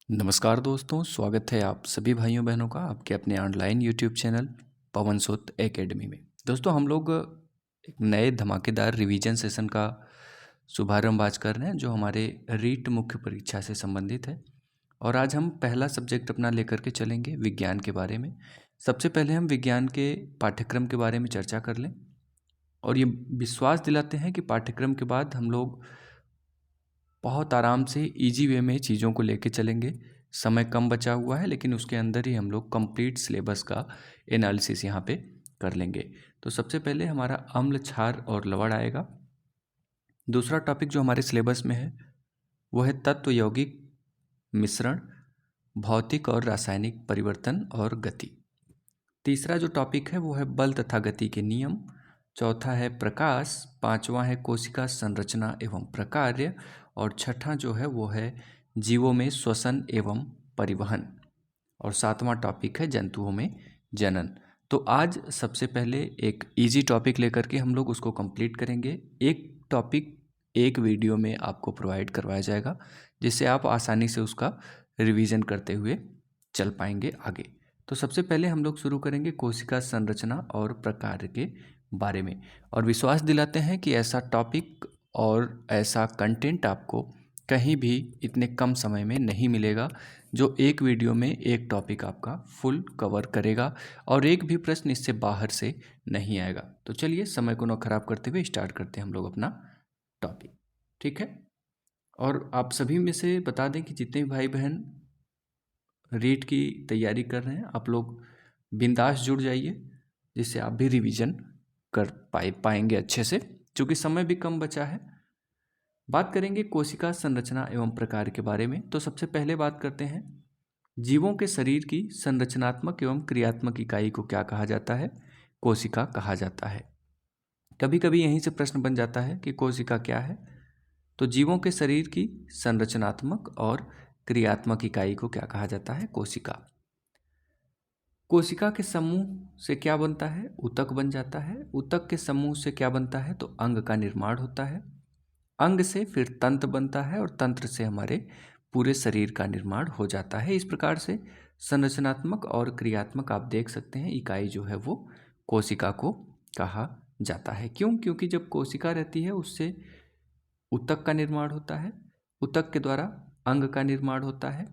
नमस्कार दोस्तों, स्वागत है आप सभी भाइयों बहनों का आपके अपने ऑनलाइन यूट्यूब चैनल पवन सुत एकेडमी में। दोस्तों हम लोग एक नए धमाकेदार रिवीजन सेशन का शुभारंभ आज कर रहे हैं जो हमारे रीट मुख्य परीक्षा से संबंधित है। और आज हम पहला सब्जेक्ट अपना लेकर के चलेंगे विज्ञान के बारे में। सबसे पहले हम विज्ञान के पाठ्यक्रम के बारे में चर्चा कर लें और ये विश्वास दिलाते हैं कि पाठ्यक्रम के बाद हम लोग बहुत आराम से इजी वे में चीज़ों को लेके चलेंगे। समय कम बचा हुआ है लेकिन उसके अंदर ही हम लोग कंप्लीट सिलेबस का एनालिसिस यहाँ पे कर लेंगे। तो सबसे पहले हमारा अम्ल, क्षार और लवण आएगा। दूसरा टॉपिक जो हमारे सिलेबस में है वो है तत्व यौगिक मिश्रण, भौतिक और रासायनिक परिवर्तन और गति। तीसरा जो टॉपिक है वो है बल तथा गति के नियम। चौथा है प्रकाश। पांचवा है कोशिका संरचना एवं प्रकार्य। और छठा जो है वो है जीवों में श्वसन एवं परिवहन। और सातवां टॉपिक है जंतुओं में जनन। तो आज सबसे पहले एक इजी टॉपिक लेकर के हम लोग उसको कंप्लीट करेंगे। एक टॉपिक एक वीडियो में आपको प्रोवाइड करवाया जाएगा जिससे आप आसानी से उसका रिवीजन करते हुए चल पाएंगे आगे। तो सबसे पहले हम लोग शुरू करेंगे कोशिका संरचना और प्रकार के बारे में और विश्वास दिलाते हैं कि ऐसा टॉपिक और ऐसा कंटेंट आपको कहीं भी इतने कम समय में नहीं मिलेगा जो एक वीडियो में एक टॉपिक आपका फुल कवर करेगा और एक भी प्रश्न इससे बाहर से नहीं आएगा। तो चलिए समय को न खराब करते हुए स्टार्ट करते हैं हम लोग अपना टॉपिक, ठीक है। और आप सभी में से बता दें कि जितने भी भाई बहन रीट की तैयारी कर रहे हैं आप लोग बिंदास जुड़ जाइए जिससे आप भी रिवीजन कर पाएंगे अच्छे से, क्योंकि समय भी कम बचा है। बात करेंगे कोशिका संरचना एवं प्रकार के बारे में। तो सबसे पहले बात करते हैं जीवों के शरीर की संरचनात्मक एवं क्रियात्मक इकाई को क्या कहा जाता है? कोशिका कहा जाता है। कभी कभी यहीं से प्रश्न बन जाता है कि कोशिका क्या है। तो जीवों के शरीर की संरचनात्मक और क्रियात्मक इकाई को क्या कहा जाता है? कोशिका। कोशिका के समूह से क्या बनता है? ऊतक बन जाता है। ऊतक के समूह से क्या बनता है? तो अंग का निर्माण होता है। अंग से फिर तंत्र बनता है और तंत्र से हमारे पूरे शरीर का निर्माण हो जाता है। इस प्रकार से संरचनात्मक और क्रियात्मक आप देख सकते हैं इकाई जो है वो कोशिका को कहा जाता है। क्यों? क्योंकि जब कोशिका रहती है उससे ऊतक का निर्माण होता है, ऊतक के द्वारा अंग का निर्माण होता है,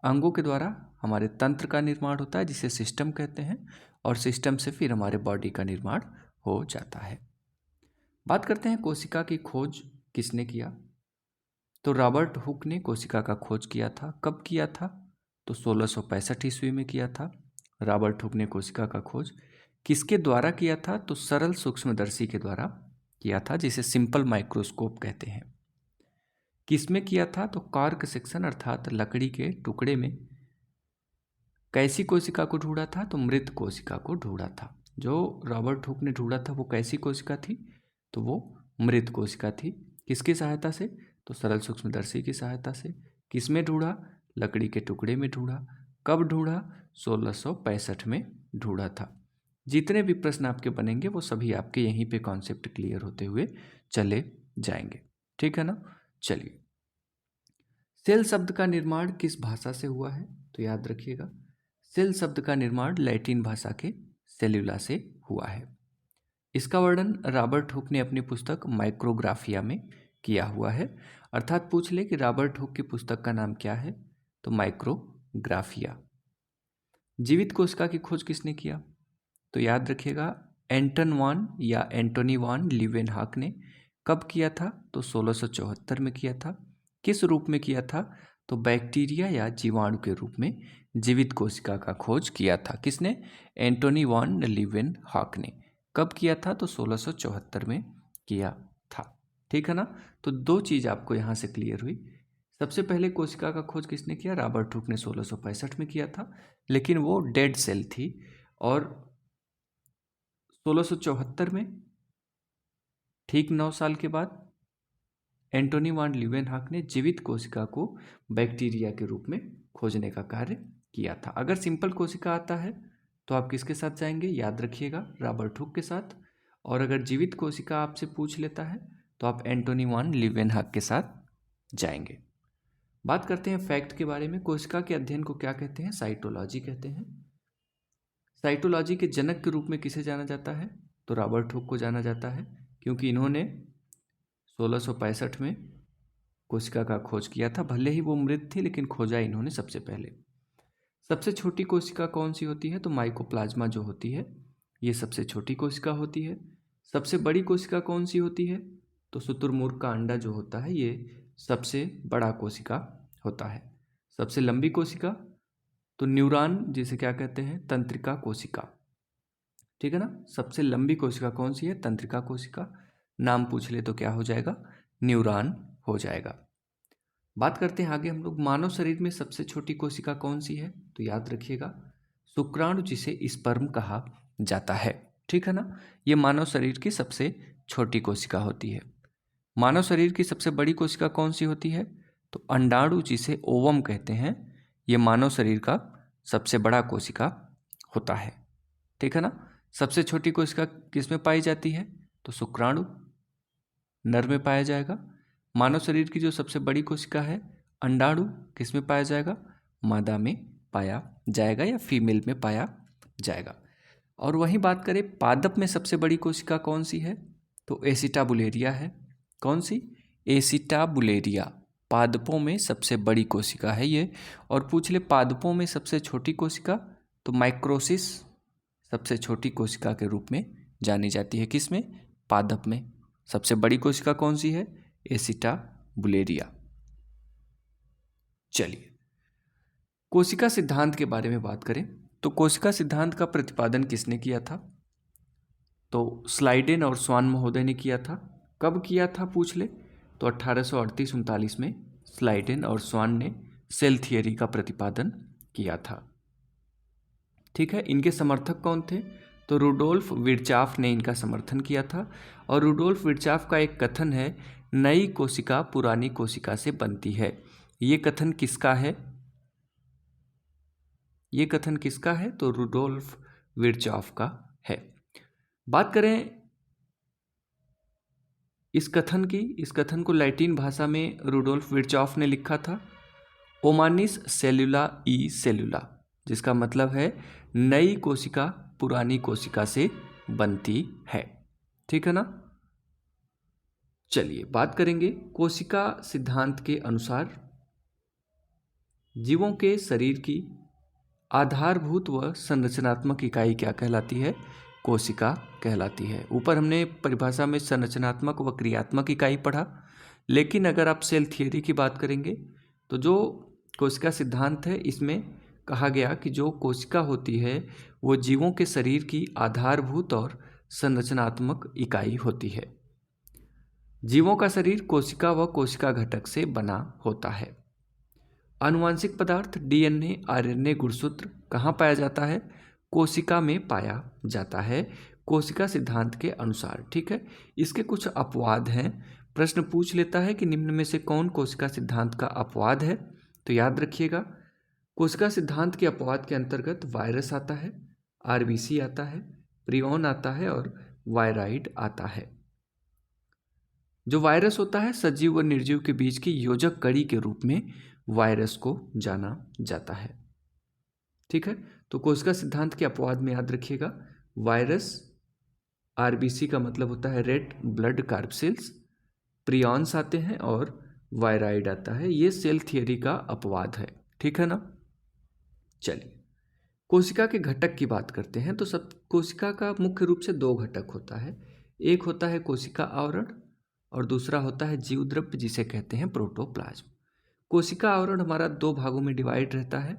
अंगों के द्वारा हमारे तंत्र का निर्माण होता है जिसे सिस्टम कहते हैं, और सिस्टम से फिर हमारे बॉडी का निर्माण हो जाता है। बात करते हैं कोशिका की खोज किसने किया? तो रॉबर्ट हुक ने कोशिका का खोज किया था। कब किया था? तो 1665 ईस्वी में किया था। रॉबर्ट हुक ने कोशिका का खोज किसके द्वारा किया था? तो सरल सूक्ष्मदर्शी के द्वारा किया था जिसे सिंपल माइक्रोस्कोप कहते हैं। किसमें किया था? तो कॉर्क सेक्शन अर्थात लकड़ी के टुकड़े में। कैसी कोशिका को ढूंढा था? तो मृत कोशिका को ढूंढा था। जो रॉबर्ट हुक ने ढूंढा था वो कैसी कोशिका थी? तो वो मृत कोशिका थी। किसकी सहायता से? तो सरल सूक्ष्मदर्शी की सहायता से। किसमें ढूंढा? लकड़ी के टुकड़े में ढूंढा। कब ढूंढा? 1665 में ढूंढा था। जितने भी प्रश्न आपके बनेंगे वो सभी आपके यहीं पे कॉन्सेप्ट क्लियर होते हुए चले जाएंगे, ठीक है ना। चलिए, सेल शब्द का निर्माण किस भाषा से हुआ है? तो याद रखिएगा, सेल शब्द का निर्माण लैटिन भाषा के सेल्यूला से हुआ है। इसका वर्णन रॉबर्ट हुक ने अपनी पुस्तक माइक्रोग्राफिया में किया हुआ है। अर्थात पूछ ले कि रॉबर्ट हुक की पुस्तक का नाम क्या है? तो माइक्रोग्राफिया। जीवित कोशिका की खोज किसने किया? तो याद रखिएगा, एंटन वान या एंटोनी वान लीवेनहॉक ने। कब किया था? तो 1674 में किया था। किस रूप में किया था? तो बैक्टीरिया या जीवाणु के रूप में जीवित कोशिका का खोज किया था। किसने? एंटोनी वान लीवेनहॉक ने। कब किया था? तो 1674 में किया था, ठीक है ना। तो दो चीज़ आपको यहाँ से क्लियर हुई। सबसे पहले कोशिका का खोज किसने किया? रॉबर्ट हुक ने 1665 में किया था, लेकिन वो डेड सेल थी। और 1674 में ठीक 9 साल के बाद एंटोनी वान लीवेनहॉक ने जीवित कोशिका को बैक्टीरिया के रूप में खोजने का कार्य किया था। अगर सिंपल कोशिका आता है तो आप किसके साथ जाएंगे? याद रखिएगा, रॉबर्ट हुक के साथ। और अगर जीवित कोशिका आपसे पूछ लेता है तो आप एंटोनी वान लीवेनहॉक के साथ जाएंगे। बात करते हैं फैक्ट के बारे में। कोशिका के अध्ययन को क्या कहते हैं? साइटोलॉजी कहते हैं। साइटोलॉजी के जनक के रूप में किसे जाना जाता है? तो रॉबर्ट हुक को जाना जाता है, क्योंकि इन्होंने 1665 में कोशिका का खोज किया था। भले ही वो मृत थी, लेकिन खोजा इन्होंने सबसे पहले। सबसे छोटी कोशिका कौन सी होती है? तो माइकोप्लाज्मा जो होती है, ये सबसे छोटी कोशिका होती है। सबसे बड़ी कोशिका कौन सी होती है? तो शुतुरमुर्ग का अंडा जो होता है, ये सबसे बड़ा कोशिका होता है। सबसे लंबी कोशिका तो न्यूरॉन, जिसे क्या कहते हैं? तंत्रिका कोशिका। ठीक है ना। सबसे लंबी कोशिका कौन सी है? तंत्रिका कोशिका। नाम पूछ ले तो क्या हो जाएगा? न्यूरॉन हो जाएगा। बात करते हैं आगे हम लोग, मानव शरीर में सबसे छोटी कोशिका कौन सी है? तो याद रखिएगा, शुक्राणु, जिसे स्पर्म कहा जाता है। ठीक है ना। ये मानव शरीर की सबसे छोटी कोशिका होती है। मानव शरीर की सबसे बड़ी कोशिका कौन सी होती है? तो अंडाणु, जिसे ओवम कहते हैं, ये मानव शरीर का सबसे बड़ा कोशिका होता है। ठीक है ना। सबसे छोटी कोशिका किस में पाई जाती है? तो शुक्राणु, नर में पाया जाएगा। मानव शरीर की जो सबसे बड़ी कोशिका है अंडाणु, किस में पाया जाएगा? मादा में पाया जाएगा या फीमेल में पाया जाएगा। और वहीं बात करें पादप में सबसे बड़ी कोशिका कौन सी है? तो एसिटाबुलेरिया है। कौन सी? एसिटाबुलेरिया। पादपों में सबसे बड़ी कोशिका है ये। और पूछ ले पादपों में सबसे छोटी कोशिका, तो माइक्रोसिस सबसे छोटी कोशिका के रूप में जानी जाती है। किस में? पादप में। सबसे बड़ी कोशिका कौन सी है? एसिटाबुलेरिया। चलिए, कोशिका सिद्धांत के बारे में बात करें तो कोशिका सिद्धांत का प्रतिपादन किसने किया था? तो स्लाइडेन और स्वान महोदय ने किया था। कब किया था पूछ ले? तो 1838-39 में स्लाइडेन और स्वान ने सेल थियरी का प्रतिपादन किया था। ठीक है। इनके समर्थक कौन थे? तो रुडोल्फ विर्चाफ ने इनका समर्थन किया था। और रुडोल्फ विर्चाफ का एक कथन है, नई कोशिका पुरानी कोशिका से बनती है। ये कथन किसका है? ये कथन किसका है? तो रुडोल्फ विर्चाफ का है। बात करें इस कथन की, इस कथन को लैटिन भाषा में रुडोल्फ विर्चाफ ने लिखा था, ओमानिस सेलुला ई सेलुला, जिसका मतलब है नई कोशिका पुरानी कोशिका से बनती है। ठीक है ना। चलिए बात करेंगे कोशिका सिद्धांत के अनुसार जीवों के शरीर की आधारभूत व संरचनात्मक इकाई क्या कहलाती है? कोशिका कहलाती है। ऊपर हमने परिभाषा में संरचनात्मक व क्रियात्मक इकाई पढ़ा, लेकिन अगर आप सेल थियरी की बात करेंगे तो जो कोशिका सिद्धांत है, इसमें कहा गया कि जो कोशिका होती है वो जीवों के शरीर की आधारभूत और संरचनात्मक इकाई होती है। जीवों का शरीर कोशिका व कोशिका घटक से बना होता है। आनुवांशिक पदार्थ डीएनए, आरएनए, गुणसूत्र कहाँ पाया जाता है? कोशिका में पाया जाता है, कोशिका सिद्धांत के अनुसार। ठीक है। इसके कुछ अपवाद हैं। प्रश्न पूछ लेता है कि निम्न में से कौन कोशिका सिद्धांत का अपवाद है? तो याद रखिएगा, कोशिका सिद्धांत के अपवाद के अंतर्गत वायरस आता है, आरबीसी आता है, प्रियॉन आता है और वायराइड आता है। जो वायरस होता है सजीव व निर्जीव के बीच की योजक कड़ी के रूप में वायरस को जाना जाता है। ठीक है। तो कोशिका सिद्धांत के अपवाद में याद रखिएगा, वायरस, आरबीसी का मतलब होता है रेड ब्लड कार्पसेल्स, प्रियॉन्स आते हैं और वायराइड आता है। ये सेल थियरी का अपवाद है। ठीक है ना। चलिए, कोशिका के घटक की बात करते हैं। तो सब कोशिका का मुख्य रूप से दो घटक होता है। एक होता है कोशिका आवरण और दूसरा होता है जीवद्रव्य, जिसे कहते हैं प्रोटोप्लाज्म। कोशिका आवरण हमारा दो भागों में डिवाइड रहता है।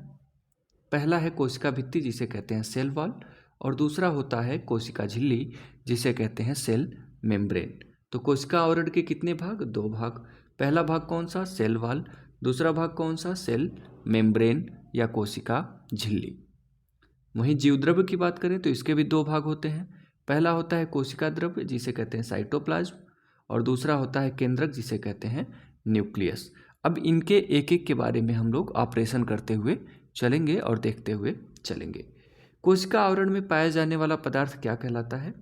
पहला है कोशिका भित्ति, जिसे कहते हैं सेल वॉल, और दूसरा होता है कोशिका झिल्ली, जिसे कहते हैं सेल मेम्ब्रेन। तो कोशिका आवरण के कितने भाग? दो भाग। पहला भाग कौन सा? Cell wall. दूसरा भाग कौन सा? सेल मेम्ब्रेन या कोशिका झिल्ली। वहीं जीवद्रव्य की बात करें तो इसके भी दो भाग होते हैं। पहला होता है कोशिका द्रव्य, जिसे कहते हैं साइटोप्लाज्म, और दूसरा होता है केंद्रक, जिसे कहते हैं न्यूक्लियस। अब इनके एक एक के बारे में हम लोग ऑपरेशन करते हुए चलेंगे और देखते हुए चलेंगे। कोशिका आवरण में पाया जाने वाला पदार्थ क्या कहलाता है?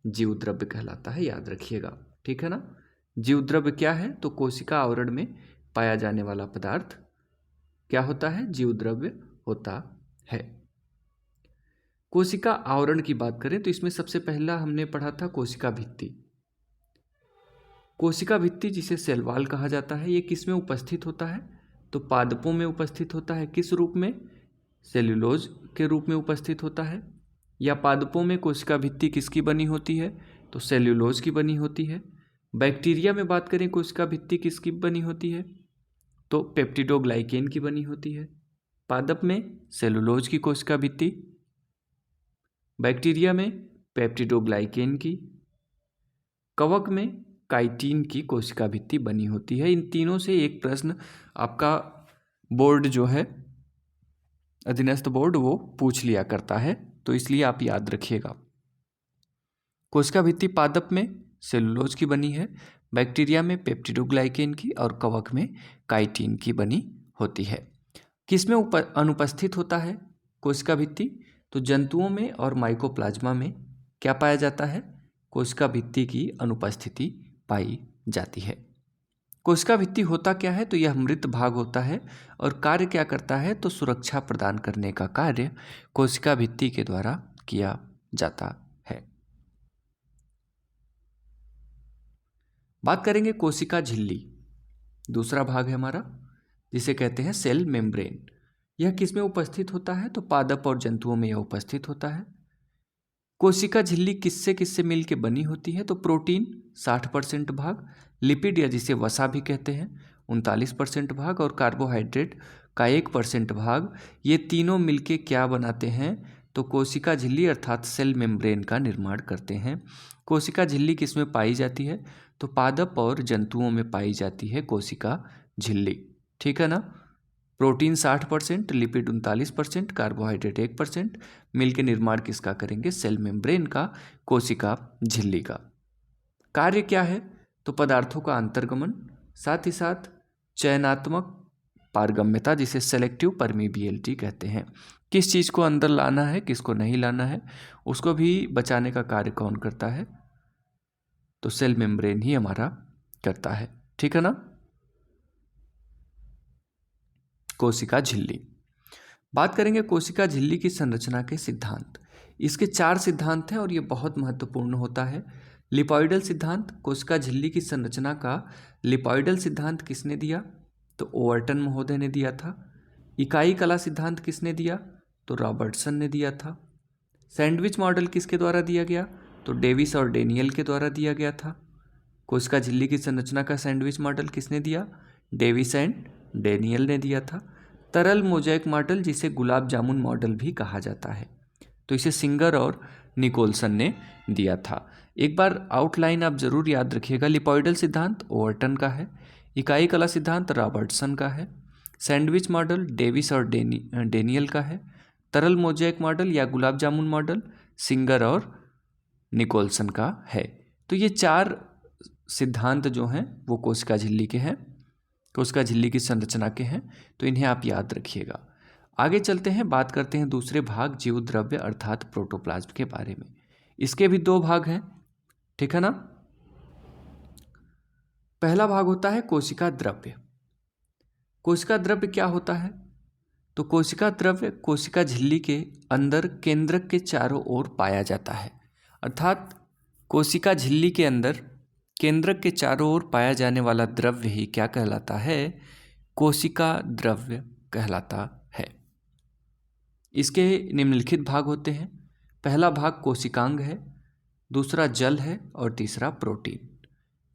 जीवद्रव्य कहलाता है, याद रखिएगा। ठीक है ना। जीवद्रव्य क्या है? तो कोशिका आवरण में पाया जाने वाला पदार्थ क्या होता है? जीवद्रव्य होता है। कोशिका आवरण की बात करें तो इसमें सबसे पहला हमने पढ़ा था कोशिका भित्ति। कोशिका भित्ति जिसे सेल वॉल कहा जाता है, ये किस में उपस्थित होता है? तो पादपों में उपस्थित होता है। किस रूप में? सेल्यूलोज के रूप में उपस्थित होता है। या पादपों में कोशिका भित्ति किसकी बनी होती है? तो सेल्यूलोज की बनी होती है। बैक्टीरिया में बात करें कोशिका भित्ति किसकी बनी होती है? तो पेप्टिडोग्लाइकेन की बनी होती है। पादप में सेल्यूलोज की कोशिका भित्ति, बैक्टीरिया में पेप्टिडोग्लाइकेन की, कवक में काइटिन की कोशिका भित्ति बनी होती है। इन तीनों से एक प्रश्न आपका बोर्ड जो है, अधीनस्थ बोर्ड, वो पूछ लिया करता है, तो इसलिए आप याद रखिएगा। कोशिका भित्ति पादप में सेलुलोज की बनी है, बैक्टीरिया में पेप्टिडोग्लाइकेन की और कवक में काइटिन की बनी होती है। किसमें अनुपस्थित होता है कोशिका भित्ति? तो जंतुओं में और माइकोप्लाज्मा में क्या पाया जाता है? कोशिका भित्ति की अनुपस्थिति पाई जाती है। कोशिका भित्ति होता क्या है? तो यह मृत भाग होता है और कार्य क्या करता है? तो सुरक्षा प्रदान करने का कार्य कोशिका भित्ति के द्वारा किया जाता है। बात करेंगे कोशिका झिल्ली, दूसरा भाग है हमारा, जिसे कहते हैं सेल मेम्ब्रेन। यह किसमें उपस्थित होता है? तो पादप और जंतुओं में यह उपस्थित होता है। कोशिका झिल्ली किससे किससे मिलकर बनी होती है? तो प्रोटीन 60% भाग, लिपिड या जिसे वसा भी कहते हैं 39% भाग, और कार्बोहाइड्रेट का 1% भाग, ये तीनों मिलके क्या बनाते हैं? तो कोशिका झिल्ली अर्थात सेल मेम्ब्रेन का निर्माण करते हैं। कोशिका झिल्ली किसमें पाई जाती है? तो पादप और जंतुओं में पाई जाती है कोशिका झिल्ली, ठीक है ना। प्रोटीन 60%, लिपिड 39%, कार्बोहाइड्रेट 1%, मिलकर निर्माण किसका करेंगे? सेल मेम्ब्रेन का, कोशिका झिल्ली का। कार्य क्या है? तो पदार्थों का अंतर्गमन, साथ ही साथ चयनात्मक पारगम्यता जिसे सेलेक्टिव परमिबिलिटी कहते हैं। किस चीज़ को अंदर लाना है, किसको नहीं लाना है, उसको भी बचाने का कार्य कौन करता है? तो सेल मेम्ब्रेन ही हमारा करता है, ठीक है ना। कोशिका झिल्ली, बात करेंगे कोशिका झिल्ली की संरचना के सिद्धांत। इसके 4 सिद्धांत हैं और ये बहुत महत्वपूर्ण होता है। लिपॉइडल सिद्धांत, कोशिका झिल्ली की संरचना का लिपॉइडल सिद्धांत किसने दिया? तो ओवर्टन महोदय ने दिया था। इकाई कला सिद्धांत किसने दिया? तो रॉबर्टसन ने दिया था। सैंडविच मॉडल किसके द्वारा दिया गया? तो डेविस और डेनियल के द्वारा दिया गया था। कोशिका झिल्ली की संरचना का सैंडविच मॉडल किसने दिया? डेविस एंड डेनियल ने दिया था। तरल मोज़ेक मॉडल, जिसे गुलाब जामुन मॉडल भी कहा जाता है, तो इसे सिंगर और निकोलसन ने दिया था। एक बार आउटलाइन आप जरूर याद रखिएगा। लिपॉइडल सिद्धांत ओवर्टन का है, इकाई कला सिद्धांत रॉबर्टसन का है, सैंडविच मॉडल डेविस और डेनियल का है, तरल मोज़ेक मॉडल या गुलाब जामुन मॉडल सिंगर और निकोलसन का है। तो ये 4 सिद्धांत जो हैं वो कोशिका झिल्ली के हैं, कोशिका झिल्ली की संरचना के हैं, तो इन्हें आप याद रखिएगा। आगे चलते हैं, बात करते हैं दूसरे भाग जीव द्रव्य अर्थात प्रोटोप्लाज्म के बारे में। इसके भी 2 भाग हैं, ठीक है ना। पहला भाग होता है कोशिका द्रव्य। कोशिका द्रव्य क्या होता है? तो कोशिका द्रव्य कोशिका झिल्ली के अंदर केंद्रक के चारों ओर पाया जाता है, अर्थात कोशिका झिल्ली के अंदर केंद्रक के चारों ओर पाया जाने वाला द्रव्य ही क्या कहलाता है? कोशिका द्रव्य कहलाता है। इसके निम्नलिखित भाग होते हैं। पहला भाग कोशिकांग है, दूसरा जल है और तीसरा प्रोटीन।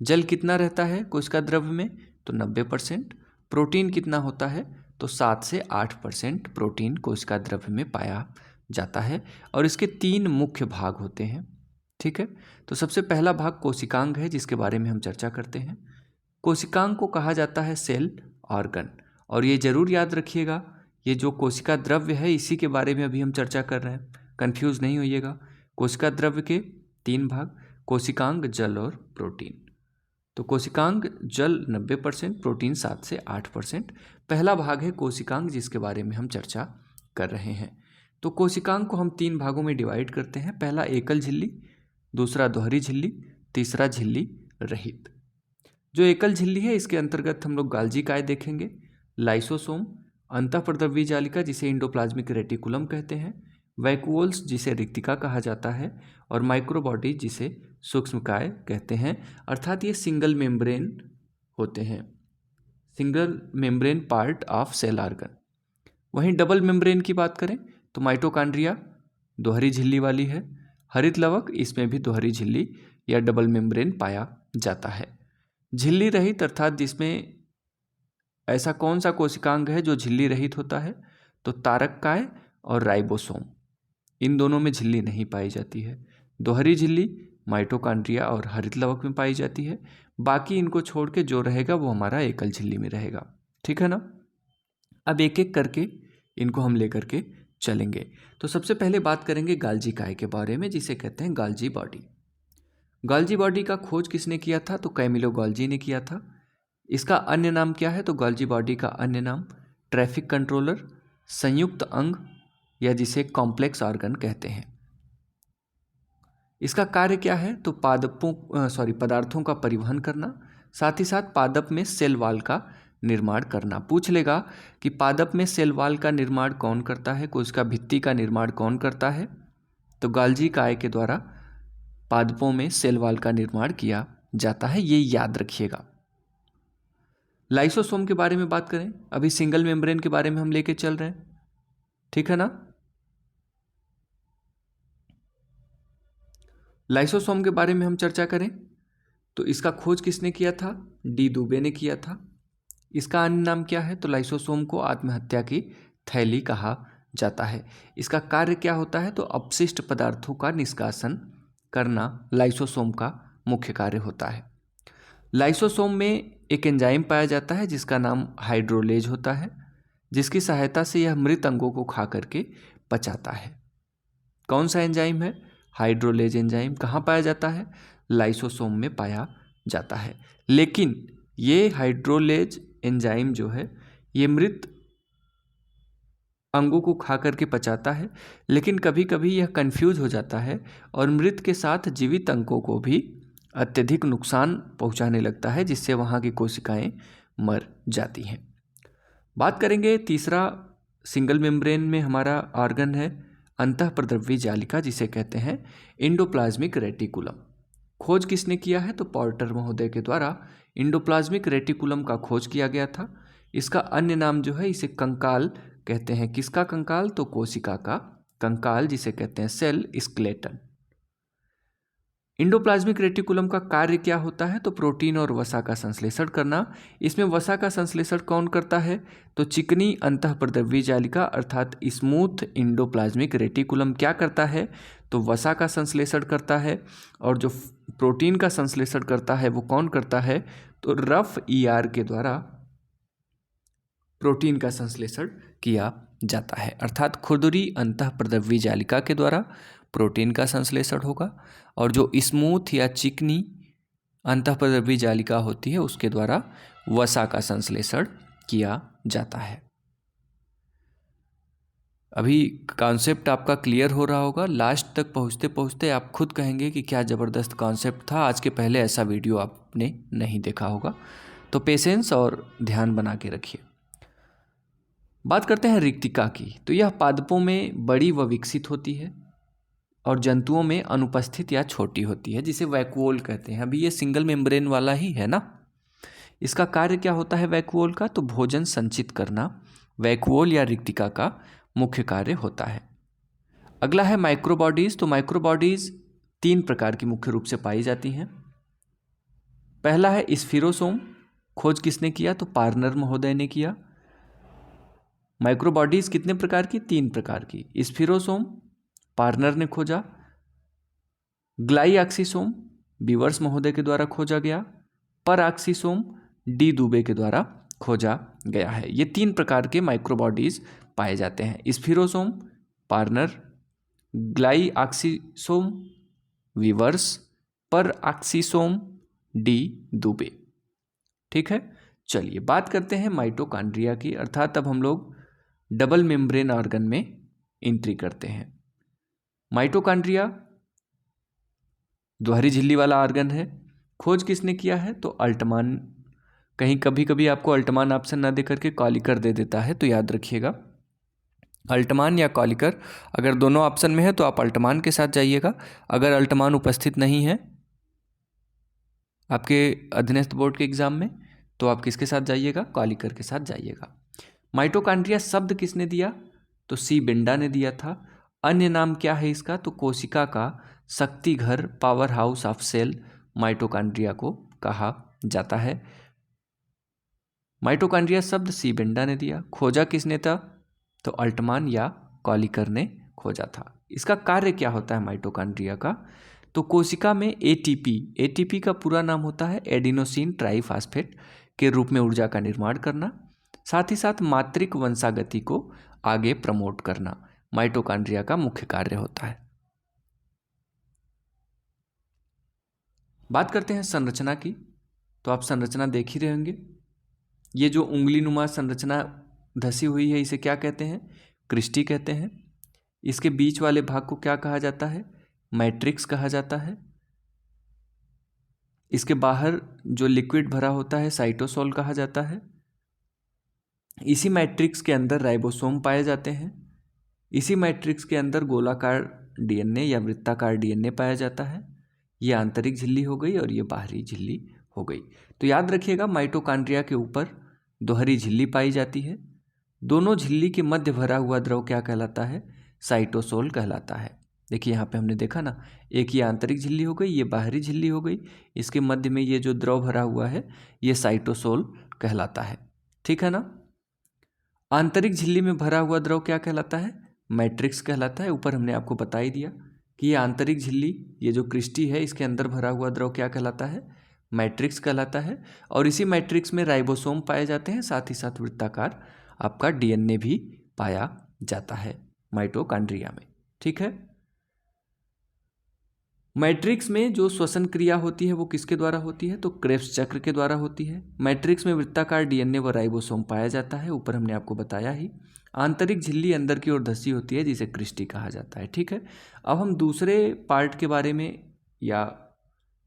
जल कितना रहता है कोशिका द्रव्य में? तो 90%। प्रोटीन कितना होता है? तो 7 से 8% प्रोटीन कोशिका द्रव्य में पाया जाता है। और इसके 3 मुख्य भाग होते हैं, ठीक है। तो सबसे पहला भाग कोशिकांग है, जिसके बारे में हम चर्चा करते हैं। कोशिकांग को कहा जाता है सेल ऑर्गन, और ये जरूर याद रखिएगा, ये जो कोशिका द्रव्य है इसी के बारे में अभी हम चर्चा कर रहे हैं, कंफ्यूज नहीं होइएगा। कोशिका द्रव्य के 3 भाग, कोशिकांग, जल और प्रोटीन। तो कोशिकांग जल 90%, प्रोटीन 7 से 8%। पहला भाग है कोशिकांग, जिसके बारे में हम चर्चा कर रहे हैं। तो कोशिकांग को हम 3 भागों में डिवाइड करते हैं। पहला एकल झिल्ली, दूसरा दोहरी झिल्ली, तीसरा झिल्ली रहित। जो एकल झिल्ली है इसके अंतर्गत हम लोग गाल्जी काय देखेंगे, लाइसोसोम अंतःप्रद्रव्य जालिका जिसे इंडोप्लाज्मिक रेटिकुलम कहते हैं, वैक्यूल्स जिसे रिक्तिका कहा जाता है, और माइक्रोबॉडी जिसे सूक्ष्मकाय कहते हैं। अर्थात ये सिंगल मेम्ब्रेन होते हैं, single membrane part of cell organ. वहीं डबल मेम्ब्रेन की बात करें तो माइटोकॉन्ड्रिया दोहरी झिल्ली वाली है, हरित लवक इसमें भी दोहरी झिल्ली या डबल मेम्ब्रेन पाया जाता है। झिल्ली रहित अर्थात जिसमें ऐसा कौन सा कोशिकांग है जो झिल्ली रहित होता है, तो तारककाय और राइबोसोम, इन दोनों में झिल्ली नहीं पाई जाती है। दोहरी झिल्ली माइटोकॉन्ड्रिया और हरित लवक में पाई जाती है, बाकी इनको छोड़ के जो रहेगा वो हमारा एकल झिल्ली में रहेगा। ठीक है ना। अब एक एक करके इनको हम लेकर के चलेंगे। तो सबसे पहले बात करेंगे गाल्जी काय के बारे में, जिसे कहते हैं गाल्जी बॉडी। गाल्जी बॉडी का खोज किसने किया था, तो कैमिलो गाल्जी ने किया था। इसका अन्य नाम क्या है, तो गाल्जी बॉडी का अन्य नाम ट्रैफिक कंट्रोलर, संयुक्त अंग या जिसे कॉम्प्लेक्स ऑर्गन कहते हैं। इसका कार्य क्या है, तो पदार्थों का परिवहन करना, साथ ही साथ पादप में सेल वॉल का निर्माण करना। पूछ लेगा कि पादप में सेल वॉल का निर्माण कौन करता है, कोशिका भित्ति का निर्माण कौन करता है, तो गाल्जी काय के द्वारा पादपों में सेल वॉल का निर्माण किया जाता है, ये याद रखिएगा। लाइसोसोम के बारे में बात करें, अभी सिंगल मेम्ब्रेन के बारे में हम लेके चल रहे हैं, ठीक है ना। लाइसोसोम के बारे में हम चर्चा करें तो इसका खोज किसने किया था, डी दुबे ने किया था। इसका अन्य नाम क्या है, तो लाइसोसोम को आत्महत्या की थैली कहा जाता है। इसका कार्य क्या होता है, तो अपशिष्ट पदार्थों का निष्कासन करना लाइसोसोम का मुख्य कार्य होता है। लाइसोसोम में एक एंजाइम पाया जाता है जिसका नाम हाइड्रोलेज होता है, जिसकी सहायता से यह मृत अंगों को खा करके पचाता है। कौन सा एंजाइम है, हाइड्रोलेज एंजाइम। कहाँ पाया जाता है, लाइसोसोम में पाया जाता है। लेकिन ये हाइड्रोलेज एंजाइम जो है ये मृत अंगों को खा करके पचाता है, लेकिन कभी कभी यह कंफ्यूज हो जाता है और मृत के साथ जीवित अंगों को भी अत्यधिक नुकसान पहुंचाने लगता है, जिससे वहाँ की कोशिकाएं मर जाती हैं। बात करेंगे तीसरा सिंगल मेम्ब्रेन में हमारा ऑर्गन है अंतःप्रद्रव्य जालिका, जिसे कहते हैं इंडोप्लाज्मिक रेटिकुलम। खोज किसने किया है, तो पोर्टर महोदय के द्वारा इंडोप्लाज्मिक रेटिकुलम का खोज किया गया था। इसका अन्य नाम जो है इसे कंकाल कहते हैं। किसका कंकाल, तो कोशिका का कंकाल, जिसे कहते हैं सेल स्केलेटन। इंडोप्लाज्मिक रेटिकुलम का कार्य क्या होता है, तो प्रोटीन और वसा का संश्लेषण करना। इसमें वसा का संश्लेषण कौन करता है, तो चिकनी अंतःप्रद्रव्य जालिका अर्थात स्मूथ इंडोप्लाज्मिक रेटिकुलम क्या करता है, तो वसा का संश्लेषण करता है। और जो प्रोटीन का संश्लेषण करता है वो कौन करता है, तो रफ ईआर के द्वारा प्रोटीन का संश्लेषण किया जाता है। अर्थात खुरदुरी अंतःप्रद्रव्य जालिका के द्वारा प्रोटीन का संश्लेषण होगा, और जो स्मूथ या चिकनी अंतःप्रद्रव्य जालिका होती है उसके द्वारा वसा का संश्लेषण किया जाता है। अभी कॉन्सेप्ट आपका क्लियर हो रहा होगा। लास्ट तक पहुँचते पहुँचते आप खुद कहेंगे कि क्या ज़बरदस्त कॉन्सेप्ट था, आज के पहले ऐसा वीडियो आपने नहीं देखा होगा। तो पेशेंस और ध्यान बना के रखिए। बात करते हैं रिक्तिका की, तो यह पादपों में बड़ी व विकसित होती है और जंतुओं में अनुपस्थित या छोटी होती है, जिसे वैक्यूल कहते हैं। अभी ये सिंगल मेम्ब्रेन वाला ही है ना। इसका कार्य क्या होता है वैक्यूल का, तो भोजन संचित करना वैक्यूल या रिक्तिका का मुख्य कार्य होता है। अगला है माइक्रोबॉडीज। तो माइक्रोबॉडीज 3 प्रकार की मुख्य रूप से पाई जाती हैं। पहला है स्फीरोसोम। खोज किसने किया, तो पार्नर महोदय ने किया। माइक्रोबॉडीज कितने प्रकार की, 3 प्रकार की। स्फीरोसोम पार्नर ने खोजा, ग्लाइऑक्सीसोम बीवर्स महोदय के द्वारा खोजा गया, परऑक्सीसोम डी दुबे के द्वारा खोजा गया है। ये 3 प्रकार के माइक्रोबॉडीज पाए जाते हैं, स्फीरोसोम Parner, glyoxysome viewers, peroxisome D Dubey. ठीक है, चलिए बात करते हैं माइटोकॉन्ड्रिया की। अर्थात अब हम लोग डबल मेम्ब्रेन ऑर्गन में एंट्री करते हैं। माइटोकॉन्ड्रिया दोहरी झिल्ली वाला ऑर्गन है। खोज किसने किया है, तो अल्टमान कहीं कभी कभी आपको अल्टमान ऑप्शन ना दे करके कॉलिकर दे देता है, तो याद रखिएगा अल्टमान या कॉलिकर। अगर दोनों ऑप्शन में है तो आप अल्टमान के साथ जाइएगा। अगर अल्टमान उपस्थित नहीं है आपके अधीनस्थ बोर्ड के एग्जाम में तो आप किसके साथ जाइएगा? कॉलिकर के साथ जाइएगा। माइटोकॉन्ड्रिया शब्द किसने दिया? तो सी बिंडा ने दिया था। अन्य नाम क्या है इसका? तो कोशिका का शक्ति घर, powerhouse of cell mitochondria को कहा जाता है। माइटोकॉन्ड्रिया शब्द सी बिंडा ने दिया। खोजा किसने था? तो अल्टमान या कॉलिकर ने खोजा था। इसका कार्य क्या होता है माइटोकॉन्ड्रिया का? तो कोशिका में एटीपी का पूरा नाम होता है एडिनोसिन ट्राइफॉस्फेट के रूप में ऊर्जा का निर्माण करना, साथ ही साथ मात्रिक वंशागति को आगे प्रमोट करना माइटोकॉन्ड्रिया का मुख्य कार्य होता है। बात करते हैं संरचना की, तो आप संरचना देख ही रहे होंगे। ये जो उंगली नुमा संरचना धसी हुई है इसे क्या कहते हैं? क्रिस्टी कहते हैं। इसके बीच वाले भाग को क्या कहा जाता है? मैट्रिक्स कहा जाता है। इसके बाहर जो लिक्विड भरा होता है साइटोसोल कहा जाता है। इसी मैट्रिक्स के अंदर राइबोसोम पाए जाते हैं। इसी मैट्रिक्स के अंदर गोलाकार डीएनए या वृत्ताकार डीएनए पाया जाता है। ये आंतरिक झिल्ली हो गई और ये बाहरी झिल्ली हो गई। तो याद रखिएगा माइटोकॉन्ड्रिया के ऊपर दोहरी झिल्ली पाई जाती है। दोनों झिल्ली के मध्य भरा हुआ द्रव क्या कहलाता है? साइटोसोल कहलाता है। देखिए यहाँ पे हमने देखा ना, एक ये आंतरिक झिल्ली हो गई, ये बाहरी झिल्ली हो गई, इसके मध्य में ये जो द्रव भरा हुआ है ये साइटोसोल कहलाता है। ठीक है ना। आंतरिक झिल्ली में भरा हुआ द्रव क्या कहलाता है? मैट्रिक्स कहलाता है। ऊपर हमने आपको बता ही दिया कि ये आंतरिक झिल्ली, ये जो क्रिस्टी है, इसके अंदर भरा हुआ द्रव क्या कहलाता है? मैट्रिक्स कहलाता है। और इसी मैट्रिक्स में राइबोसोम पाए जाते हैं, साथ ही साथ वृत्ताकार आपका डीएनए भी पाया जाता है माइटोकॉन्ड्रिया में। ठीक है। मैट्रिक्स में जो श्वसन क्रिया होती है वो किसके द्वारा होती है? तो क्रेब्स चक्र के द्वारा होती है। मैट्रिक्स में वृत्ताकार डीएनए व राइबोसोम पाया जाता है, ऊपर हमने आपको बताया ही। आंतरिक झिल्ली अंदर की ओर धसी होती है जिसे क्रिस्टी कहा जाता है। ठीक है। अब हम दूसरे पार्ट के बारे में या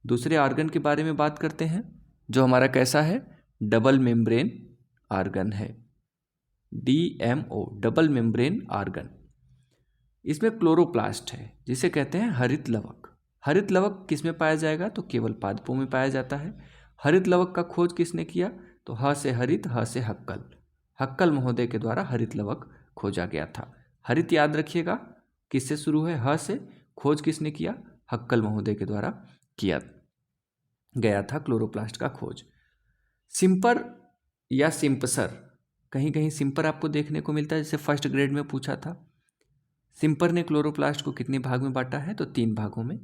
दूसरे ऑर्गन के बारे में बात करते हैं, जो हमारा कैसा है? डबल मेम्ब्रेन ऑर्गन है, DMO, डबल मेम्ब्रेन ऑर्गन। इसमें क्लोरोप्लास्ट है जिसे कहते हैं हरित लवक। हरित लवक किस में पाया जाएगा? तो केवल पादपों में पाया जाता है। हरित लवक का खोज किसने किया? तो ह से हरित, ह से हक्कल, हक्कल महोदय के द्वारा हरित लवक खोजा गया था। हरित याद रखिएगा किससे शुरू है? ह से। खोज किसने किया? हक्कल महोदय के द्वारा किया गया था क्लोरोप्लास्ट का खोज। सिंपर या सिंपसर, कहीं कहीं सिंपर आपको देखने को मिलता है, जैसे फर्स्ट ग्रेड में पूछा था। सिंपर ने क्लोरोप्लास्ट को कितने भाग में बांटा है? तो 3 भागों में।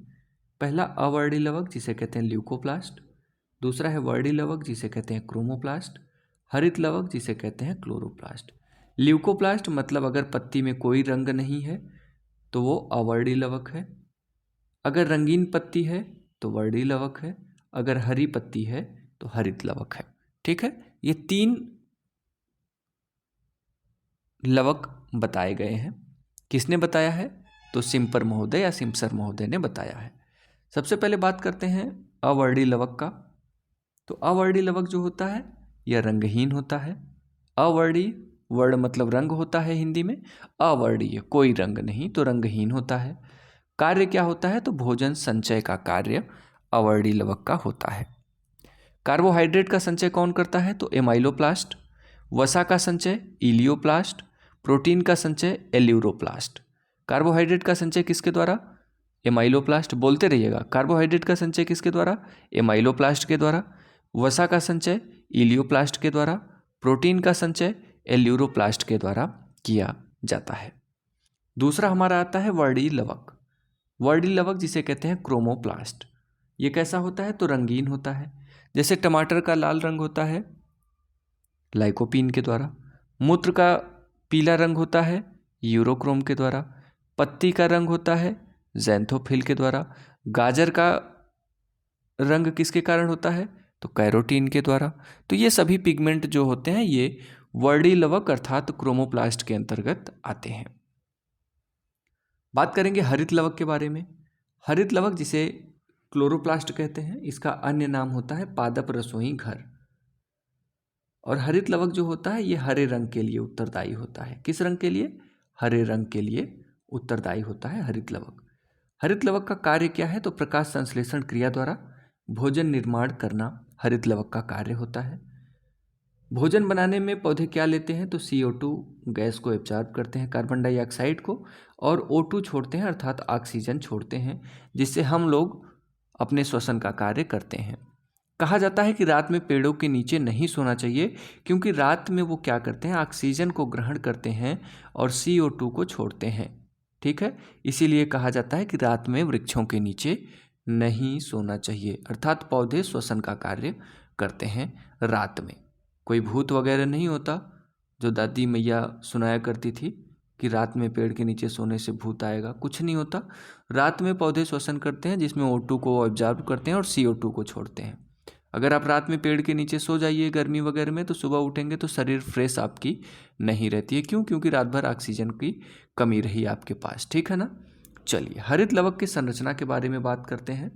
पहला अवर्णी लवक जिसे कहते हैं ल्यूकोप्लास्ट, दूसरा है वर्णी लवक जिसे कहते हैं क्रोमोप्लास्ट, हरित लवक जिसे कहते हैं क्लोरोप्लास्ट। ल्यूकोप्लास्ट मतलब अगर पत्ती में कोई रंग नहीं है तो वो अवर्णी लवक है, अगर रंगीन पत्ती है तो वर्णी लवक है, अगर हरी पत्ती है तो हरित लवक है। ठीक है। ये 3 लवक बताए गए हैं। किसने बताया है? तो सिंपर महोदय या सिम्पसर महोदय ने बताया है। सबसे पहले बात करते हैं अवर्णी लवक का। तो अवर्णी लवक जो होता है यह रंगहीन होता है। अवर्णी, वर्ण मतलब रंग होता है हिंदी में, अवर्णीय कोई रंग नहीं, तो रंगहीन होता है। कार्य क्या होता है? तो भोजन संचय का कार्य अवर्णी लवक का होता है। कार्बोहाइड्रेट का संचय कौन करता है? तो एमाइलोप्लास्ट। वसा का संचय इलियोप्लास्ट। प्रोटीन का संचय एल्यूरोप्लास्ट। कार्बोहाइड्रेट का संचय किसके द्वारा? एमाइलोप्लास्ट। बोलते रहिएगा, कार्बोहाइड्रेट का संचय किसके द्वारा? एमाइलोप्लास्ट के द्वारा। वसा का संचय इलियोप्लास्ट के द्वारा। प्रोटीन का संचय एल्यूरोप्लास्ट के द्वारा किया जाता है। दूसरा हमारा आता है वर्णी लवक। वर्णी लवक जिसे कहते हैं क्रोमोप्लास्ट। ये कैसा होता है? तो रंगीन होता है। जैसे टमाटर का लाल रंग होता है लाइकोपीन के द्वारा, मूत्र का पीला रंग होता है यूरोक्रोम के द्वारा, पत्ती का रंग होता है ज़ैंथोफिल के द्वारा, गाजर का रंग किसके कारण होता है? तो कैरोटीन के द्वारा। तो ये सभी पिगमेंट जो होते हैं ये वर्णी लवक अर्थात क्रोमोप्लास्ट के अंतर्गत आते हैं। बात करेंगे हरित लवक के बारे में। हरित लवक जिसे क्लोरोप्लास्ट कहते हैं, इसका अन्य नाम होता है पादप रसोई घर। और हरित लवक जो होता है ये हरे रंग के लिए उत्तरदायी होता है। किस रंग के लिए? हरे रंग के लिए उत्तरदायी होता है हरित लवक। हरित लवक का कार्य क्या है? तो प्रकाश संश्लेषण क्रिया द्वारा भोजन निर्माण करना हरित लवक का कार्य होता है। भोजन बनाने में पौधे क्या लेते हैं? तो CO2 गैस को एब्जॉर्ब करते हैं, कार्बन डाइऑक्साइड को, और O2 छोड़ते हैं अर्थात ऑक्सीजन छोड़ते हैं, जिससे हम लोग अपने श्वसन का कार्य करते हैं। कहा जाता है कि रात में पेड़ों के नीचे नहीं सोना चाहिए, क्योंकि रात में वो क्या करते हैं? ऑक्सीजन को ग्रहण करते हैं और CO2 को छोड़ते हैं। ठीक है, इसीलिए कहा जाता है कि रात में वृक्षों के नीचे नहीं सोना चाहिए, अर्थात पौधे श्वसन का कार्य करते हैं रात में। कोई भूत वगैरह नहीं होता, जो दादी मैया सुनाया करती थी कि रात में पेड़ के नीचे सोने से भूत आएगा, कुछ नहीं होता। रात में पौधे श्वसन करते हैं, जिसमें O2 को ऑब्जर्व करते हैं और CO2 को छोड़ते हैं। अगर आप रात में पेड़ के नीचे सो जाइए गर्मी वगैरह में, तो सुबह उठेंगे तो शरीर फ्रेश आपकी नहीं रहती है। क्यों? क्योंकि रात भर ऑक्सीजन की कमी रही आपके पास। ठीक है ना। चलिए, हरित लवक की संरचना के बारे में बात करते हैं।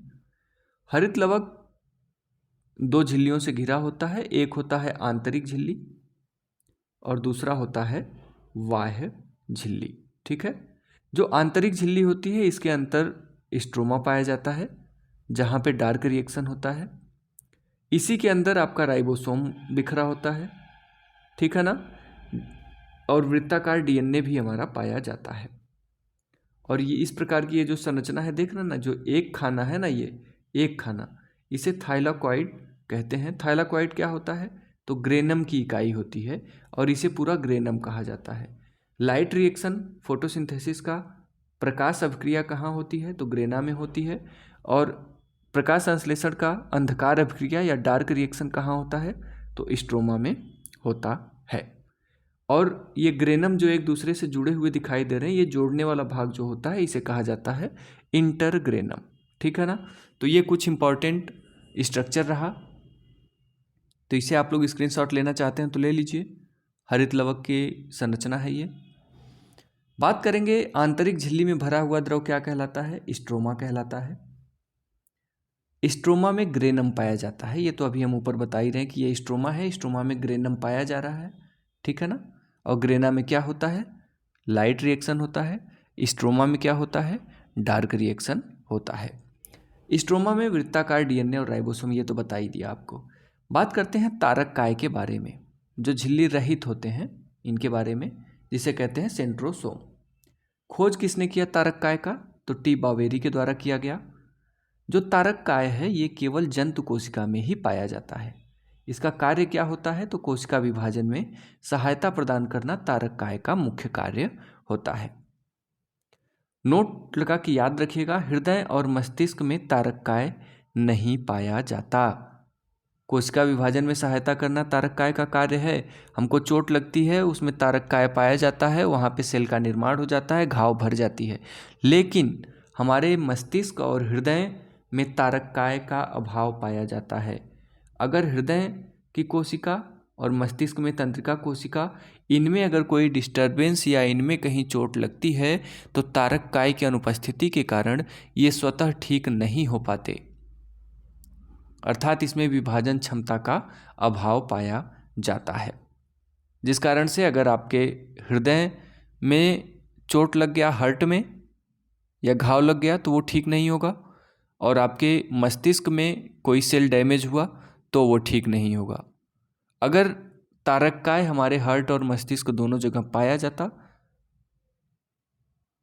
हरित लवक 2 झिल्लियों से घिरा होता है। एक होता है आंतरिक झिल्ली और दूसरा होता है बाह्य झिल्ली। ठीक है, जो आंतरिक झिल्ली होती है इसके अंदर स्ट्रोमा पाया जाता है, जहाँ पे डार्क रिएक्शन होता है। इसी के अंदर आपका राइबोसोम बिखरा होता है। ठीक है ना। और वृत्ताकार DNA भी हमारा पाया जाता है। और ये इस प्रकार की ये जो संरचना है, देखना ना, जो एक खाना है ना, ये एक खाना, इसे थाइलाकॉइड कहते हैं। थाइलाकॉइड क्या होता है? तो ग्रेनम की इकाई होती है और इसे पूरा ग्रेनम कहा जाता है। लाइट रिएक्शन फोटोसिंथेसिस का प्रकाश अभिक्रिया कहाँ होती है? तो ग्रेना में होती है। और प्रकाश संश्लेषण का अंधकार अभिक्रिया या डार्क रिएक्शन कहाँ होता है? तो स्ट्रोमा में होता है। और ये ग्रेनम जो एक दूसरे से जुड़े हुए दिखाई दे रहे हैं, ये जोड़ने वाला भाग जो होता है इसे कहा जाता है इंटरग्रेनम। ठीक है ना। तो ये कुछ इंपॉर्टेंट स्ट्रक्चर रहा, तो इसे आप लोग स्क्रीनशॉट लेना चाहते हैं तो ले लीजिए। हरित लवक की संरचना है ये। बात करेंगे आंतरिक झिल्ली में भरा हुआ द्रव क्या कहलाता है? स्ट्रोमा कहलाता है। स्ट्रोमा में ग्रेनम पाया जाता है। ये तो अभी हम ऊपर बता ही रहे हैं कि ये स्ट्रोमा है, स्ट्रोमा में ग्रेनम पाया जा रहा है। ठीक है ना। और ग्रेना में क्या होता है? लाइट रिएक्शन होता है। स्ट्रोमा में क्या होता है? डार्क रिएक्शन होता है। स्ट्रोमा में वृत्ताकार DNA और राइबोसोम, ये तो बता ही दिया आपको। बात करते हैं तारक काय के बारे में, जो झिल्ली रहित होते हैं इनके बारे में, जिसे कहते हैं सेंट्रोसोम। खोज किसने किया तारक काय का? तो T. बावेरी के द्वारा किया गया। जो तारक काय है ये केवल जंतु कोशिका में ही पाया जाता है। इसका कार्य क्या होता है? तो कोशिका विभाजन में सहायता प्रदान करना तारक काय का मुख्य कार्य होता है। नोट लगा के याद रखिएगा, हृदय और मस्तिष्क में तारक काय नहीं पाया जाता। कोशिका विभाजन में सहायता करना तारक काय का कार्य है। हमको चोट लगती है, उसमें तारक काय पाया जाता है, वहाँ पे सेल का निर्माण हो जाता है, घाव भर जाती है। लेकिन हमारे मस्तिष्क और हृदय में तारक काय का अभाव पाया जाता है। अगर हृदय की कोशिका और मस्तिष्क में तंत्रिका कोशिका, इनमें अगर कोई डिस्टर्बेंस या इनमें कहीं चोट लगती है तो तारक काय की अनुपस्थिति के कारण ये स्वतः ठीक नहीं हो पाते, अर्थात इसमें विभाजन क्षमता का अभाव पाया जाता है। जिस कारण से अगर आपके हृदय में चोट लग गया, हार्ट में, या घाव लग गया तो वो ठीक नहीं होगा, और आपके मस्तिष्क में कोई सेल डैमेज हुआ तो वो ठीक नहीं होगा। अगर तारक काय हमारे हार्ट और मस्तिष्क दोनों जगह पाया जाता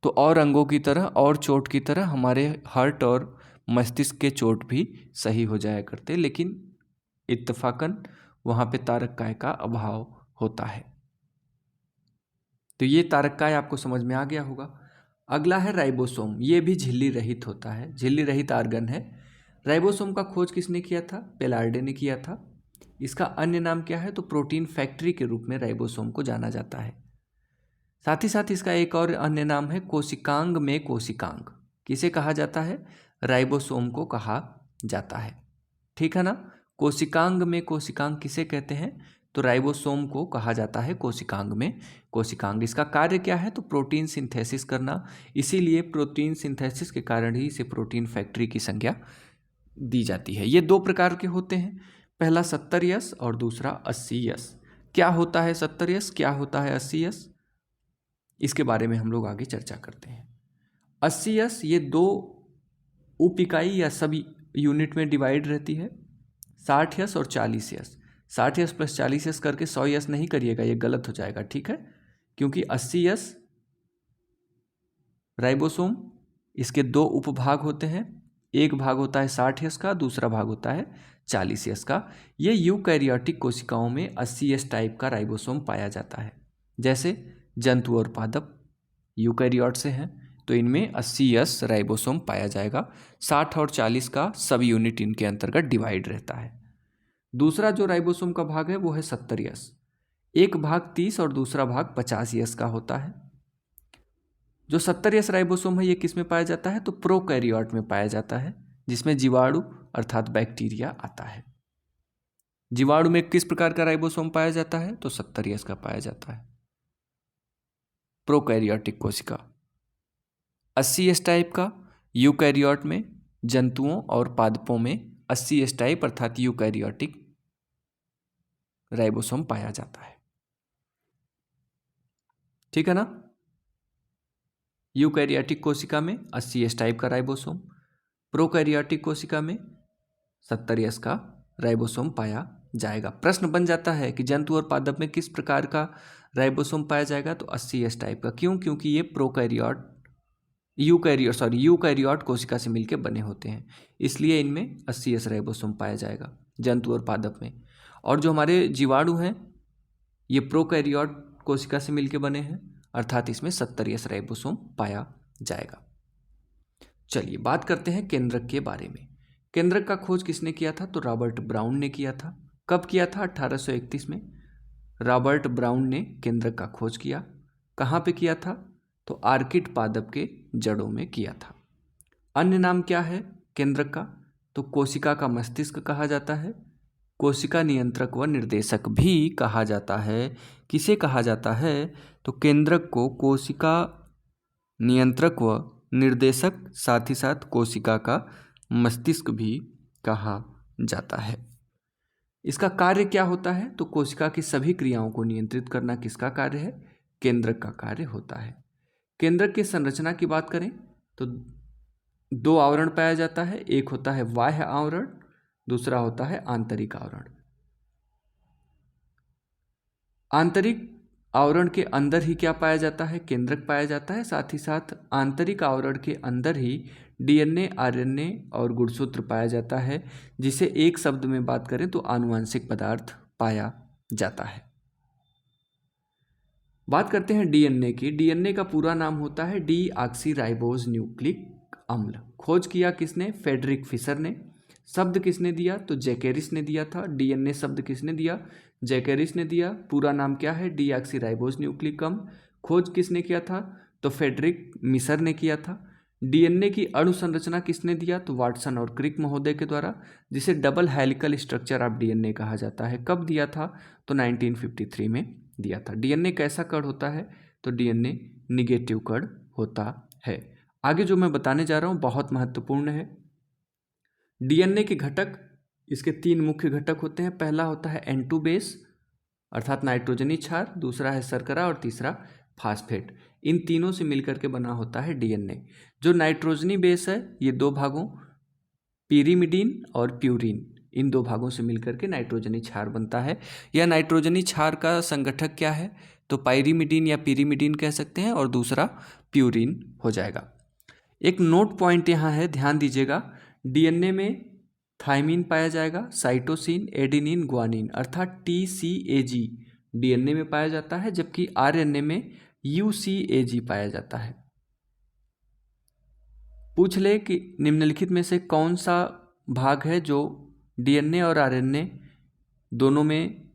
तो और अंगों की तरह और चोट की तरह हमारे हार्ट और मस्तिष्क के चोट भी सही हो जाया करते, लेकिन इत्तफाकन वहाँ पे तारक काय का अभाव होता है। तो ये तारक काय आपको समझ में आ गया होगा। अगला है राइबोसोम। ये भी झिल्ली रहित होता है, झिल्ली रहित आर्गन है। राइबोसोम का खोज किसने किया था? पेलार्डे ने किया था। इसका अन्य नाम क्या है? तो प्रोटीन फैक्ट्री के रूप में राइबोसोम को जाना जाता है। साथ ही साथ इसका एक और अन्य नाम है कोशिकांग में कोशिकांग। किसे कहा जाता है? राइबोसोम को कहा जाता है। ठीक है ना। कोशिकांग में कोशिकांग किसे कहते हैं? तो राइबोसोम को कहा जाता है कोशिकांग में कोशिकांग। इसका कार्य क्या है? तो प्रोटीन सिंथेसिस करना। इसीलिए प्रोटीन सिंथेसिस के कारण ही इसे प्रोटीन फैक्ट्री की संज्ञा दी जाती है। ये 2 प्रकार के होते हैं। पहला 70S और दूसरा 80S। क्या होता है 70S, क्या होता है 80S, इसके बारे में हम लोग आगे चर्चा करते हैं। 80S ये दो उप इकाई या सभी यूनिट में डिवाइड रहती है, 60S और 40S। 60S प्लस 40S करके 100S नहीं करिएगा, ये गलत हो जाएगा, ठीक है, क्योंकि 80S राइबोसोम, इसके दो उपभाग होते हैं, एक भाग होता है 60S का, दूसरा भाग होता है 40S का। ये यूकैरियोटिक कोशिकाओं में 80S टाइप का राइबोसोम पाया जाता है। जैसे जंतु और पादप यूकैरियोट से हैं तो इनमें 80S राइबोसोम पाया जाएगा। 60 और 40 का सब यूनिट इनके अंतर्गत डिवाइड रहता है। दूसरा जो राइबोसोम का भाग है वो है 70S। एक भाग 30 और दूसरा भाग 50S का होता है। जो 70S राइबोसोम है ये किस में पाया जाता है, तो प्रोकैरियोट में पाया जाता है, जिसमें जीवाणु अर्थात बैक्टीरिया आता है। जीवाणु में किस प्रकार का राइबोसोम पाया जाता है, तो 70S का पाया जाता है। प्रोकैरियोटिक कोशिका 80S टाइप का, यूकैरियोट में जंतुओं और पादपों में 80S टाइप अर्थात यूकैरियोटिक राइबोसोम पाया जाता है। ठीक है ना। यूकैरियोटिक कोशिका में 80S टाइप का राइबोसोम, प्रोकैरियोटिक कोशिका में 70S का राइबोसोम पाया जाएगा। प्रश्न बन जाता है कि जंतु और पादप में किस प्रकार का राइबोसोम पाया जाएगा, तो 80S टाइप का। क्यों, क्योंकि ये यूकैरियोट कोशिका से मिलकर बने होते हैं, इसलिए इनमें 80S राइबोसोम पाया जाएगा जंतु और पादप में। और जो हमारे जीवाणु हैं ये प्रोकैरियोट कोशिका से मिलकर बने हैं, अर्थात इसमें 70S राइबोसोम पाया जाएगा। चलिए बात करते हैं केंद्रक के बारे में। केंद्रक का खोज किसने किया था, तो रॉबर्ट ब्राउन ने किया था। कब किया था, 1831 में रॉबर्ट ब्राउन ने केंद्रक का खोज किया। कहाँ पे किया था, तो आर्किड पादप के जड़ों में किया था। अन्य नाम क्या है केंद्रक का, तो कोशिका का मस्तिष्क कहा जाता है, कोशिका नियंत्रक व निर्देशक भी कहा जाता है। किसे कहा जाता है, तो केंद्रक को कोशिका नियंत्रक व निर्देशक, साथ ही साथ कोशिका का मस्तिष्क भी कहा जाता है। इसका कार्य क्या होता है, तो कोशिका की सभी क्रियाओं को नियंत्रित करना किसका कार्य है, केंद्रक का कार्य होता है। केंद्रक की संरचना की बात करें तो दो आवरण पाया जाता है, एक होता है बाह्य आवरण, दूसरा होता है आंतरिक आवरण। आंतरिक आवरण के अंदर ही क्या पाया जाता है, केंद्रक पाया जाता है। साथ ही साथ आंतरिक आवरण के अंदर ही DNA, RNA और गुणसूत्र पाया जाता है, जिसे एक शब्द में बात करें तो आनुवांशिक पदार्थ पाया जाता है। बात करते हैं DNA की। DNA का पूरा नाम होता है डीऑक्सीराइबोज न्यूक्लिक अम्ल। खोज किया किसने, फ्रेडरिक फिशर ने। शब्द किसने दिया, तो जैकेरिस ने दिया था। DNA शब्द किसने दिया, जैकेरिस ने दिया। पूरा नाम क्या है, डीऑक्सीराइबोज न्यूक्लिक अम्ल। खोज किसने किया था, तो फ्रेडरिक मिशर ने किया था। DNA की अणु संरचना किसने दिया, तो वाटसन और क्रिक महोदय के द्वारा, जिसे double helical structure of DNA कहा जाता है। कब दिया था, तो 1953 में दिया था। DNA कैसा कण होता है, तो DNA निगेटिव कण होता है। आगे जो मैं बताने जा रहा हूँ बहुत महत्वपूर्ण है। DNA के घटक, इसके 3 मुख्य घटक होते हैं। पहला होता है N2 बेस अर्थात नाइट्रोजनी क्षार, दूसरा है शर्करा और तीसरा फास्फेट। इन तीनों से मिलकर के बना होता है DNA। जो नाइट्रोजनी बेस है ये 2 भागों पिरिमिडीन और प्यूरिन, इन 2 भागों से मिलकर के नाइट्रोजनी क्षार बनता है। यह नाइट्रोजनी क्षार का संगठक क्या है, तो पाइरिमिडीन या पिरिमिडीन कह सकते हैं, और दूसरा प्यूरिन हो जाएगा। एक नोट पॉइंट यहाँ है, ध्यान दीजिएगा। DNA में थाइमिन पाया जाएगा, साइटोसिन, एडेनिन, ग्वानिन अर्थात TCAG DNA में पाया जाता है, जबकि RNA में UCAG पाया जाता है। पूछ ले कि निम्नलिखित में से कौन सा भाग है जो DNA और RNA दोनों में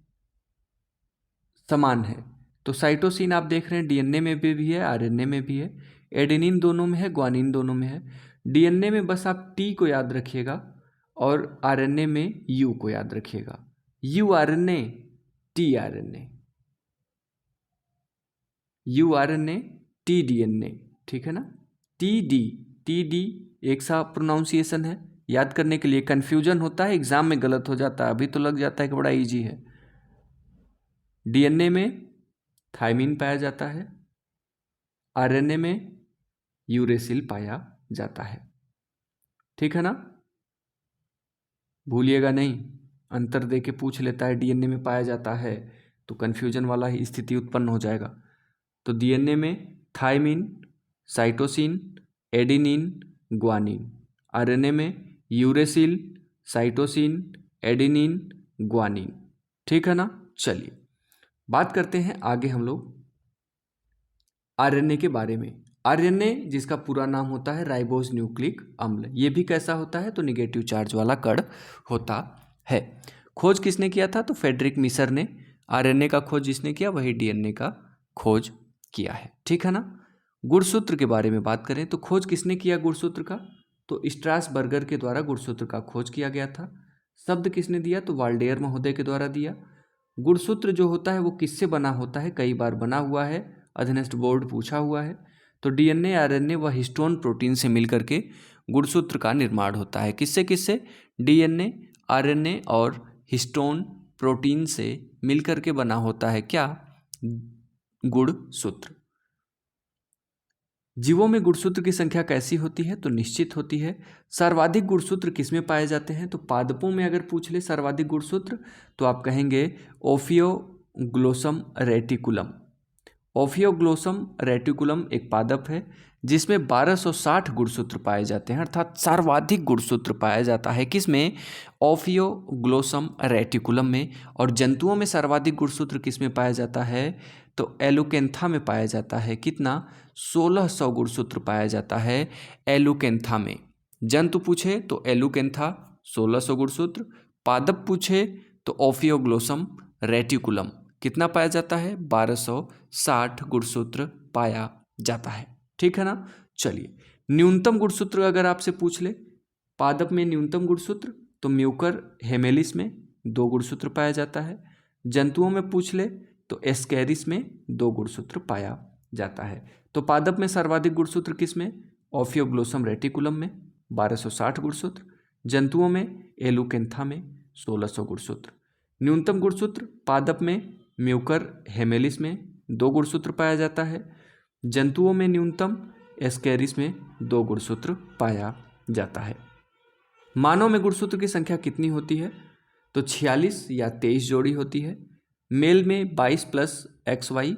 समान है, तो साइटोसिन आप देख रहे हैं DNA में भी है, RNA में भी है। एडेनिन दोनों में है, ग्वानिन दोनों में है। DNA में बस आप T को याद रखिएगा और RNA में U को याद रखिएगा। URNA tRNA, URNA tDNA, ठीक है ना। TD एक सा प्रोनाउंसिएशन है, याद करने के लिए, कन्फ्यूजन होता है, एग्जाम में गलत हो जाता है, अभी तो लग जाता है कि बड़ा इजी है। डीएनए में थायमिन पाया जाता है, आरएनए में यूरेसिल पाया जाता है। ठीक है ना, भूलिएगा नहीं, अंतर दे के पूछ लेता है डीएनए में पाया जाता है तो कन्फ्यूजन वाला ही स्थिति उत्पन्न हो जाएगा। तो डीएनए में thymine, cytosine, adenine, guanine. RNA में यूरेसिल, साइटोसिन, एडेनिन, ग्वानिन। ठीक है ना। चलिए बात करते हैं आगे हम लोग आरएनए के बारे में। आरएनए जिसका पूरा नाम होता है राइबोज न्यूक्लिक अम्ल, ये भी कैसा होता है तो निगेटिव चार्ज वाला कण होता है। खोज किसने किया था तो फ्रेडरिक मिसर ने। आरएनए का खोज जिसने किया वही डीएनए का खोज किया है। ठीक है ना। गुणसूत्र के बारे में बात करें तो खोज किसने किया गुणसूत्र का तो स्ट्रासबर्गर के द्वारा गुणसूत्र का खोज किया गया था। शब्द किसने दिया तो वाल्डेयर महोदय के द्वारा दिया। गुणसूत्र जो होता है वो किससे बना होता है, कई बार बना हुआ है, अधीनस्थ बोर्ड पूछा हुआ है। तो डीएनए, आरएनए व हिस्टोन प्रोटीन से मिलकर के गुणसूत्र का निर्माण होता है। किससे किससे, डीएनए, आरएनए और हिस्टोन प्रोटीन से मिलकर के बना होता है क्या, गुणसूत्र। जीवों में गुणसूत्र की संख्या कैसी होती है तो निश्चित होती है। सर्वाधिक गुणसूत्र किसमें पाए जाते हैं तो पादपों में अगर पूछ ले सर्वाधिक गुणसूत्र तो आप कहेंगे ओफियोग्लोसम रेटिकुलम। ओफियोग्लोसम रेटिकुलम एक पादप है जिसमें 1260 गुणसूत्र पाए जाते हैं, अर्थात सर्वाधिक गुणसूत्र पाया जाता है किसमें, ओफियोग्लोसम रेटिकुलम में। और जंतुओं में सर्वाधिक गुणसूत्र किसमें पाया जाता है तो एलुकेंथा में पाया जाता है। कितना, 1600 गुणसूत्र पाया जाता है एलुकेंथा में। जंतु पूछे तो एलुकेंथा 1600 गुणसूत्र, पादप पूछे तो ओफियोग्लोसम रेटिकुलम कितना पाया जाता है 1260 गुणसूत्र पाया जाता है। ठीक है ना। चलिए न्यूनतम गुणसूत्र अगर आपसे पूछ ले पादप में न्यूनतम गुणसूत्र तो म्यूकर हेमेलिस में 2 गुणसूत्र पाया जाता है। जंतुओं में पूछ ले तो एस्केरिस में 2 गुणसूत्र पाया जाता है। तो पादप में सर्वाधिक गुणसूत्र किस में, ओफियोग्लोसम रेटिकुलम में 1260 गुणसूत्र, जंतुओं में एलुकेंथा में 1600 गुणसूत्र। न्यूनतम गुणसूत्र पादप में म्यूकर हेमेलिस में 2 गुणसूत्र पाया जाता है। जंतुओं में न्यूनतम एस्केरिस में 2 गुणसूत्र पाया जाता है। मानव में गुणसूत्र की संख्या कितनी होती है तो 46 या 23 जोड़ी होती है। मेल में 22 प्लस XY,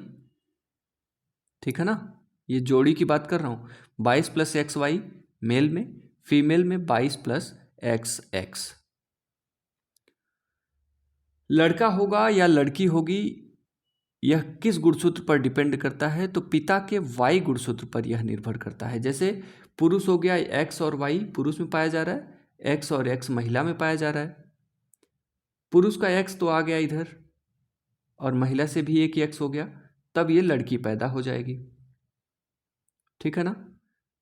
ठीक है ना, ये जोड़ी की बात कर रहा हूँ, 22 प्लस XY मेल में, फीमेल में 22 प्लस XX। लड़का होगा या लड़की होगी यह किस गुणसूत्र पर डिपेंड करता है तो पिता के Y गुणसूत्र पर यह निर्भर करता है। जैसे पुरुष हो गया X और Y पुरुष में पाया जा रहा है, X और X महिला में पाया जा रहा है। पुरुष का X तो आ गया इधर और महिला से भी एक X हो गया, तब ये लड़की पैदा हो जाएगी। ठीक है ना।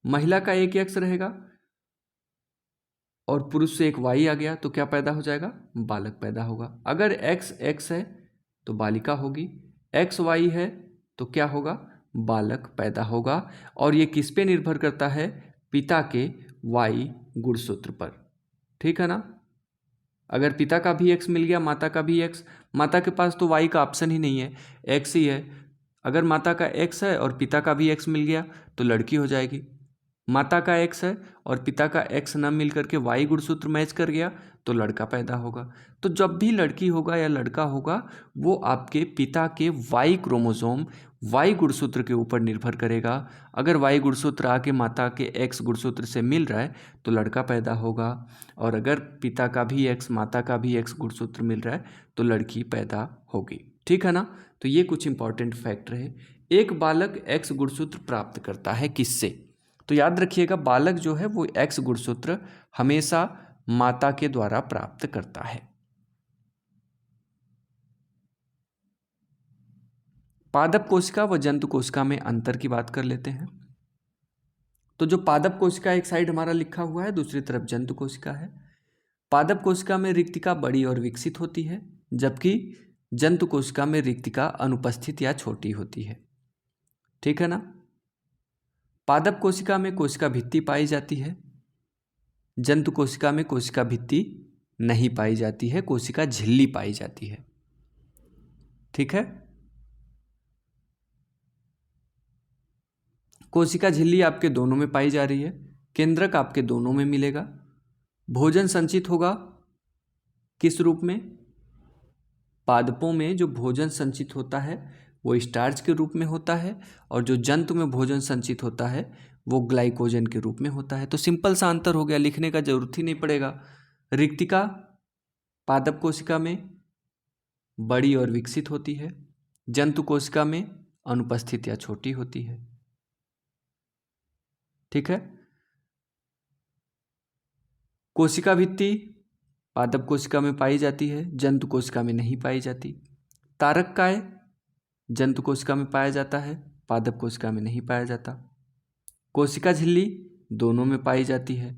महिला का एक X रहेगा और पुरुष से एक Y आ गया तो क्या पैदा हो जाएगा, बालक पैदा होगा। अगर X X है तो बालिका होगी, X Y है तो क्या होगा, बालक पैदा होगा। और ये किस पे निर्भर करता है, पिता के Y गुणसूत्र पर। ठीक है ना। अगर पिता का भी X मिल गया, माता का भी X, माता के पास तो Y का ऑप्शन ही नहीं है, X ही है। अगर माता का X है और पिता का भी X मिल गया तो लड़की हो जाएगी। माता का X है और पिता का X न मिल करके Y गुणसूत्र मैच कर गया तो लड़का पैदा होगा। तो जब भी लड़की होगा या लड़का होगा वो आपके पिता के Y क्रोमोसोम Y गुणसूत्र के ऊपर निर्भर करेगा। अगर Y गुणसूत्र आके माता के X गुणसूत्र से मिल रहा है तो लड़का पैदा होगा, और अगर पिता का भी X माता का भी X गुणसूत्र मिल रहा है तो लड़की पैदा होगी। ठीक है ना। तो ये कुछ इंपॉर्टेंट फैक्टर है। एक बालक X गुणसूत्र प्राप्त करता है किससे, तो याद रखिएगा बालक जो है वो X गुणसूत्र हमेशा माता के द्वारा प्राप्त करता है। पादप कोशिका व जंतु कोशिका में अंतर की बात कर लेते हैं। तो जो पादप कोशिका एक साइड हमारा लिखा हुआ है, दूसरी तरफ जंतु कोशिका है। पादप कोशिका में रिक्तिका बड़ी और विकसित होती है, जबकि जंतु कोशिका में रिक्तिका अनुपस्थित या छोटी होती है। ठीक है ना। पादप कोशिका में कोशिका भित्ति पाई जाती है, जंतु कोशिका में कोशिका भित्ति नहीं पाई जाती है, कोशिका झिल्ली पाई जाती है। ठीक है, कोशिका झिल्ली आपके दोनों में पाई जा रही है, केंद्रक आपके दोनों में मिलेगा। भोजन संचित होगा किस रूप में? पादपों में जो भोजन संचित होता है वो स्टार्च के रूप में होता है, और जो जंतु में भोजन संचित होता है वो ग्लाइकोजन के रूप में होता है। तो सिंपल सा अंतर हो गया, लिखने का जरूरत ही नहीं पड़ेगा। रिक्तिका पादप कोशिका में बड़ी और विकसित होती है, जंतु कोशिका में अनुपस्थित या छोटी होती है। ठीक है, कोशिका भित्ति पादप कोशिका में पाई जाती है, जंतु कोशिका में नहीं पाई जाती। तारक काय जंतु कोशिका में पाया जाता है, पादप कोशिका में नहीं पाया जाता। कोशिका झिल्ली दोनों में पाई जाती है,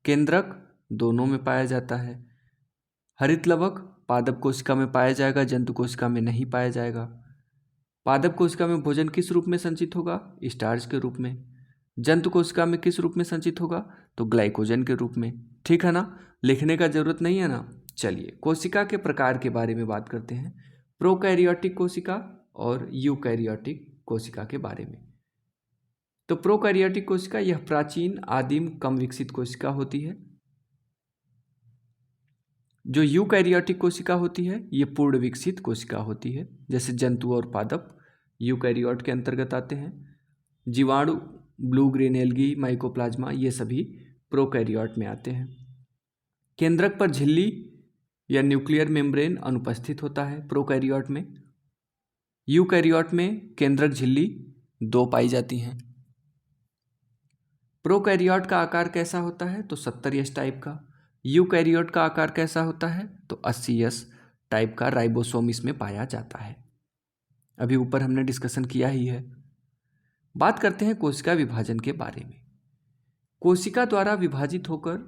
केंद्रक दोनों में पाया जाता है। हरित लवक पादप कोशिका में पाया जाएगा, जंतु कोशिका में नहीं पाया जाएगा। पादप कोशिका में भोजन किस रूप में संचित होगा? स्टार्च के रूप में। जंतु कोशिका में किस रूप में संचित होगा? तो ग्लाइकोजन के रूप में। ठीक है ना, लिखने का जरूरत नहीं है ना। चलिए कोशिका के प्रकार के बारे में बात करते हैं, प्रोकैरियोटिक कोशिका और यूकैरियोटिक कोशिका के बारे में। तो प्रोकैरियोटिक कोशिका यह प्राचीन आदिम कम विकसित कोशिका होती है। जो यूकैरियोटिक कोशिका होती है ये पूर्ण विकसित कोशिका होती है, जैसे जंतु और पादप यूकैरियोट के अंतर्गत आते हैं। जीवाणु, ब्लू ग्रेन एल्गी, माइकोप्लाज्मा ये सभी प्रोकैरियोट में आते हैं। केंद्रक पर झिल्ली या न्यूक्लियर मेम्ब्रेन अनुपस्थित होता है प्रोकैरियोट में। यूकैरियोट में केंद्रक झिल्ली 2 पाई जाती हैं। प्रोकैरियोट का आकार कैसा होता है? तो 70S टाइप का। यूकैरियोट का आकार कैसा होता है? तो 80S टाइप का राइबोसोम इसमें पाया जाता है। अभी ऊपर हमने डिस्कशन किया ही है। बात करते हैं कोशिका विभाजन के बारे में। कोशिका द्वारा विभाजित होकर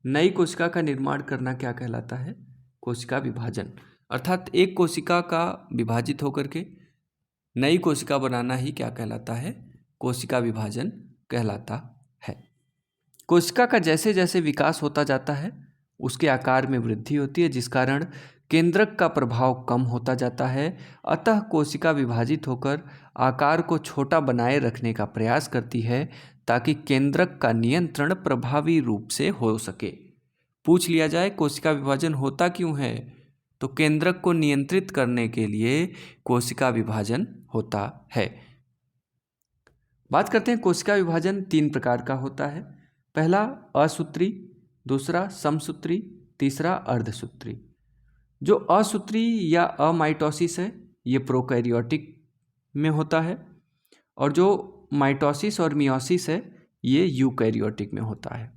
नई कोशिका का निर्माण करना क्या कहलाता है? कोशिका विभाजन। अर्थात एक कोशिका का विभाजित होकर के नई कोशिका बनाना ही क्या कहलाता है? कोशिका विभाजन कहलाता है। कोशिका का जैसे जैसे विकास होता जाता है उसके आकार में वृद्धि होती है, जिस कारण केंद्रक का प्रभाव कम होता जाता है। अतः कोशिका विभाजित होकर आकार को छोटा बनाए रखने का प्रयास करती है ताकि केंद्रक का नियंत्रण प्रभावी रूप से हो सके। पूछ लिया जाए कोशिका विभाजन होता क्यों है, तो केंद्रक को नियंत्रित करने के लिए कोशिका विभाजन होता है। बात करते हैं कोशिका विभाजन 3 प्रकार का होता है। पहला असूत्री, दूसरा समसूत्री, तीसरा अर्धसूत्री। जो असूत्री या अमाइटोसिस है ये प्रोकैरियोटिक में होता है, और जो माइटोसिस और मियोसिस है ये यूकैरियोटिक में होता है।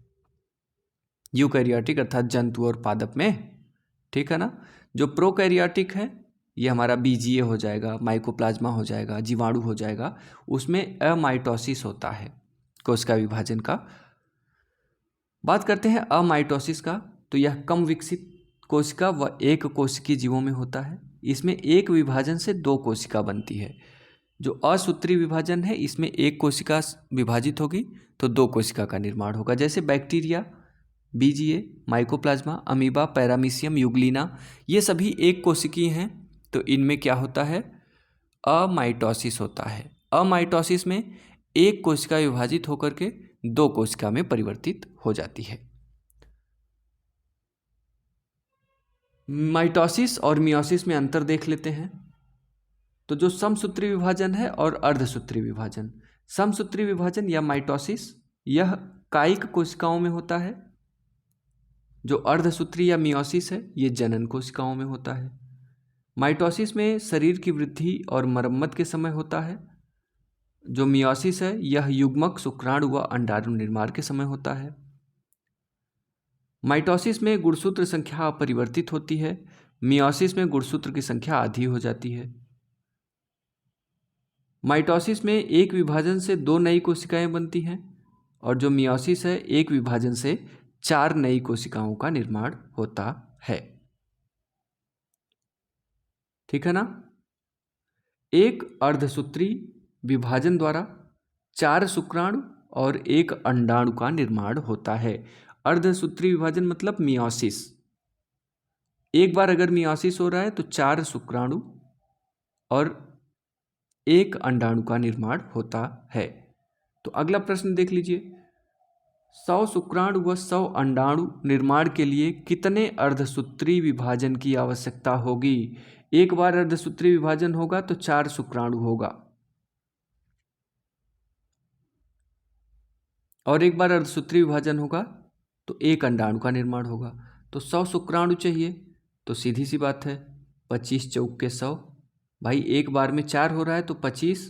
यूकैरियोटिक अर्थात जंतु और पादप में। ठीक है ना। जो प्रोकैरियोटिक है ये हमारा बीजीए हो जाएगा, माइकोप्लाज्मा हो जाएगा, जीवाणु हो जाएगा, उसमें अमाइटोसिस होता है कोशिका विभाजन का। बात करते हैं अमाइटोसिस का, तो यह कम विकसित कोशिका व एक कोशिकीय जीवों में होता है। इसमें एक विभाजन से 2 कोशिका बनती है। जो असूत्री विभाजन है इसमें एक कोशिका विभाजित होगी तो 2 कोशिका का निर्माण होगा, जैसे bacteria, BGA, mycoplasma, amoeba, paramecium, euglena, ये सभी एक कोशिकीय हैं। तो इनमें क्या होता है? अमाइटोसिस होता है। अमाइटोसिस में एक कोशिका विभाजित होकर के 2 कोशिका में परिवर्तित हो जाती है। माइटोसिस और मियोसिस में अंतर देख लेते हैं। तो जो समसूत्री विभाजन है और अर्धसूत्री विभाजन। समसूत्री विभाजन या माइटोसिस यह कायिक कोशिकाओं में होता है। जो अर्धसूत्री या मियोसिस है ये जनन कोशिकाओं में होता है। माइटोसिस में शरीर की वृद्धि और मरम्मत के समय होता है। जो मियोसिस है यह युग्मक, शुक्राणु व अंडाणु निर्माण के समय होता है। माइटोसिस में गुणसूत्र संख्या अपरिवर्तित होती है, मियोसिस में गुणसूत्र की संख्या आधी हो जाती है। माइटोसिस में एक विभाजन से 2 नई कोशिकाएं बनती हैं, और जो मियोसिस है एक विभाजन से 4 नई कोशिकाओं का निर्माण होता है। ठीक है ना। एक अर्धसूत्री विभाजन द्वारा 4 शुक्राणु और 1 अंडाणु का निर्माण होता है। अर्धसूत्री विभाजन मतलब मियोसिस। एक बार अगर मियोसिस हो रहा है तो 4 शुक्राणु और 1 अंडाणु का निर्माण होता है। तो अगला प्रश्न देख लीजिए, 100 शुक्राणु व 100 अंडाणु निर्माण के लिए कितने अर्धसूत्री विभाजन की आवश्यकता होगी? एक बार अर्धसूत्री विभाजन होगा तो 4 शुक्राणु होगा, और एक बार अर्धसूत्री विभाजन होगा तो 1 अंडाणु का निर्माण होगा। तो 100 शुक्राणु चाहिए, तो सीधी सी बात है 25 चौक के 100, भाई एक बार में 4 हो रहा है तो 25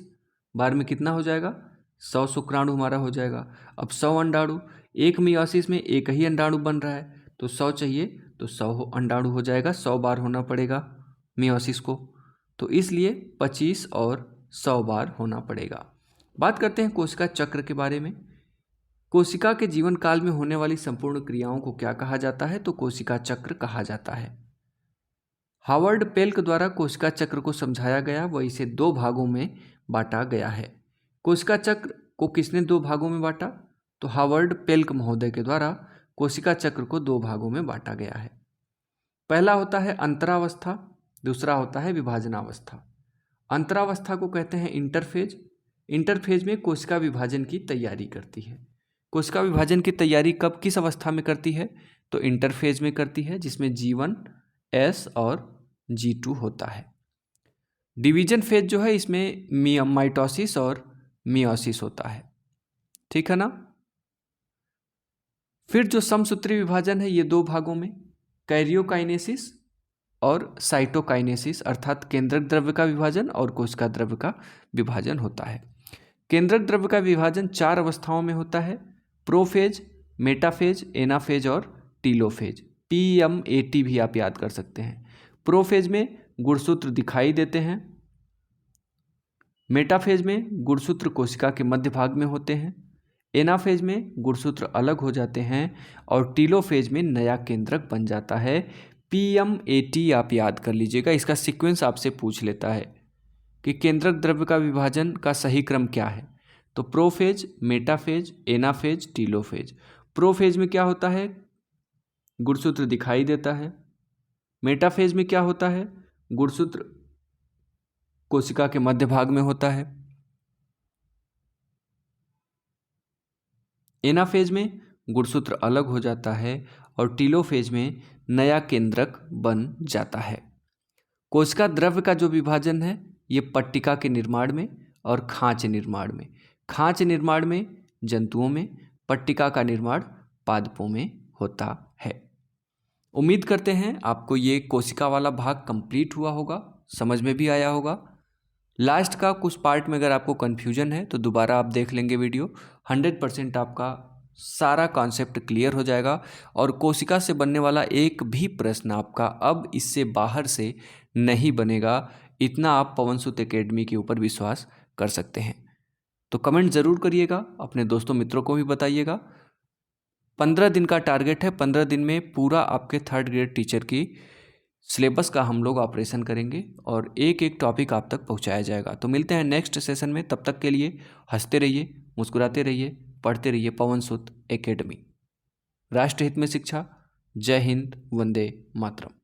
बार में कितना हो जाएगा? 100 शुक्राणु हमारा हो जाएगा। अब 100 अंडाणु, एक मियोसिस में एक ही अंडाणु बन रहा है तो 100 चाहिए तो 100 अंडाणु हो जाएगा, 100 बार होना पड़ेगा मियोसिस को, तो इसलिए 25 और 100 बार होना पड़ेगा। बात करते हैं कोशिका चक्र के बारे में। कोशिका के जीवन काल में होने वाली संपूर्ण क्रियाओं को क्या कहा जाता है? तो कोशिका चक्र कहा जाता है। हावर्ड पेल्क द्वारा कोशिका चक्र को समझाया गया व इसे 2 भागों में बांटा गया है। कोशिका चक्र को किसने 2 भागों में बांटा? तो हावर्ड पेल्क महोदय के द्वारा कोशिका चक्र को 2 भागों में बांटा गया है। पहला होता है अंतरावस्था, दूसरा होता है विभाजनावस्था। अंतरावस्था को कहते हैं इंटरफेज। इंटरफेज में कोशिका विभाजन की तैयारी करती है। कोशिका विभाजन की तैयारी कब, किस अवस्था में करती है? तो इंटरफेज में करती है, जिसमें G1, S और G2 होता है। डिवीजन फेज जो है इसमें माइटोसिस और मियोसिस होता है, ठीक है ना। फिर जो समसूत्री विभाजन है ये 2 भागों में, कैरियोकाइनेसिस और साइटोकाइनेसिस, अर्थात केंद्रक द्रव्य का विभाजन और कोशिका द्रव्य का विभाजन होता है। केंद्रक द्रव्य का विभाजन 4 अवस्थाओं में होता है, प्रोफेज, मेटाफेज, एनाफेज और टीलोफेज। PMAT भी आप याद कर सकते हैं। प्रोफेज में गुणसूत्र दिखाई देते हैं, मेटाफेज में गुणसूत्र कोशिका के मध्य भाग में होते हैं, एनाफेज में गुणसूत्र अलग हो जाते हैं और टीलोफेज में नया केंद्रक बन जाता है। PMAT आप याद कर लीजिएगा, इसका सीक्वेंस आपसे पूछ लेता है कि केंद्रक द्रव्य का विभाजन का सही क्रम क्या है। तो prophase, metaphase, anaphase, telophase. Prophase में क्या होता है? गुणसूत्र दिखाई देता है। मेटाफेज में क्या होता है? गुणसूत्र कोशिका के मध्य भाग में होता है। एनाफेज में गुणसूत्र अलग हो जाता है और टीलोफेज में नया केंद्रक बन जाता है। कोशिका द्रव्य का जो विभाजन है ये पट्टिका के निर्माण में और खांच निर्माण में, खांच निर्माण में जंतुओं में, पट्टिका का निर्माण पादपों में होता है। उम्मीद करते हैं आपको ये कोशिका वाला भाग कंप्लीट हुआ होगा, समझ में भी आया होगा। लास्ट का कुछ पार्ट में अगर आपको कन्फ्यूजन है तो दोबारा आप देख लेंगे वीडियो, 100% आपका सारा कॉन्सेप्ट क्लियर हो जाएगा और कोशिका से बनने वाला एक भी प्रश्न आपका अब इससे बाहर से नहीं बनेगा। इतना आप पवन सुत एकेडमी के ऊपर विश्वास कर सकते हैं। तो कमेंट ज़रूर करिएगा, अपने दोस्तों मित्रों को भी बताइएगा। 15 दिन का टारगेट है, 15 दिन में पूरा आपके 3rd ग्रेड टीचर की सिलेबस का हम लोग ऑपरेशन करेंगे और एक एक टॉपिक आप तक पहुंचाया जाएगा। तो मिलते हैं नेक्स्ट सेशन में, तब तक के लिए हंसते रहिए, मुस्कुराते रहिए, पढ़ते रहिए पवन सुत एकेडमी। राष्ट्रहित में शिक्षा। जय हिंद, वंदे मातरम।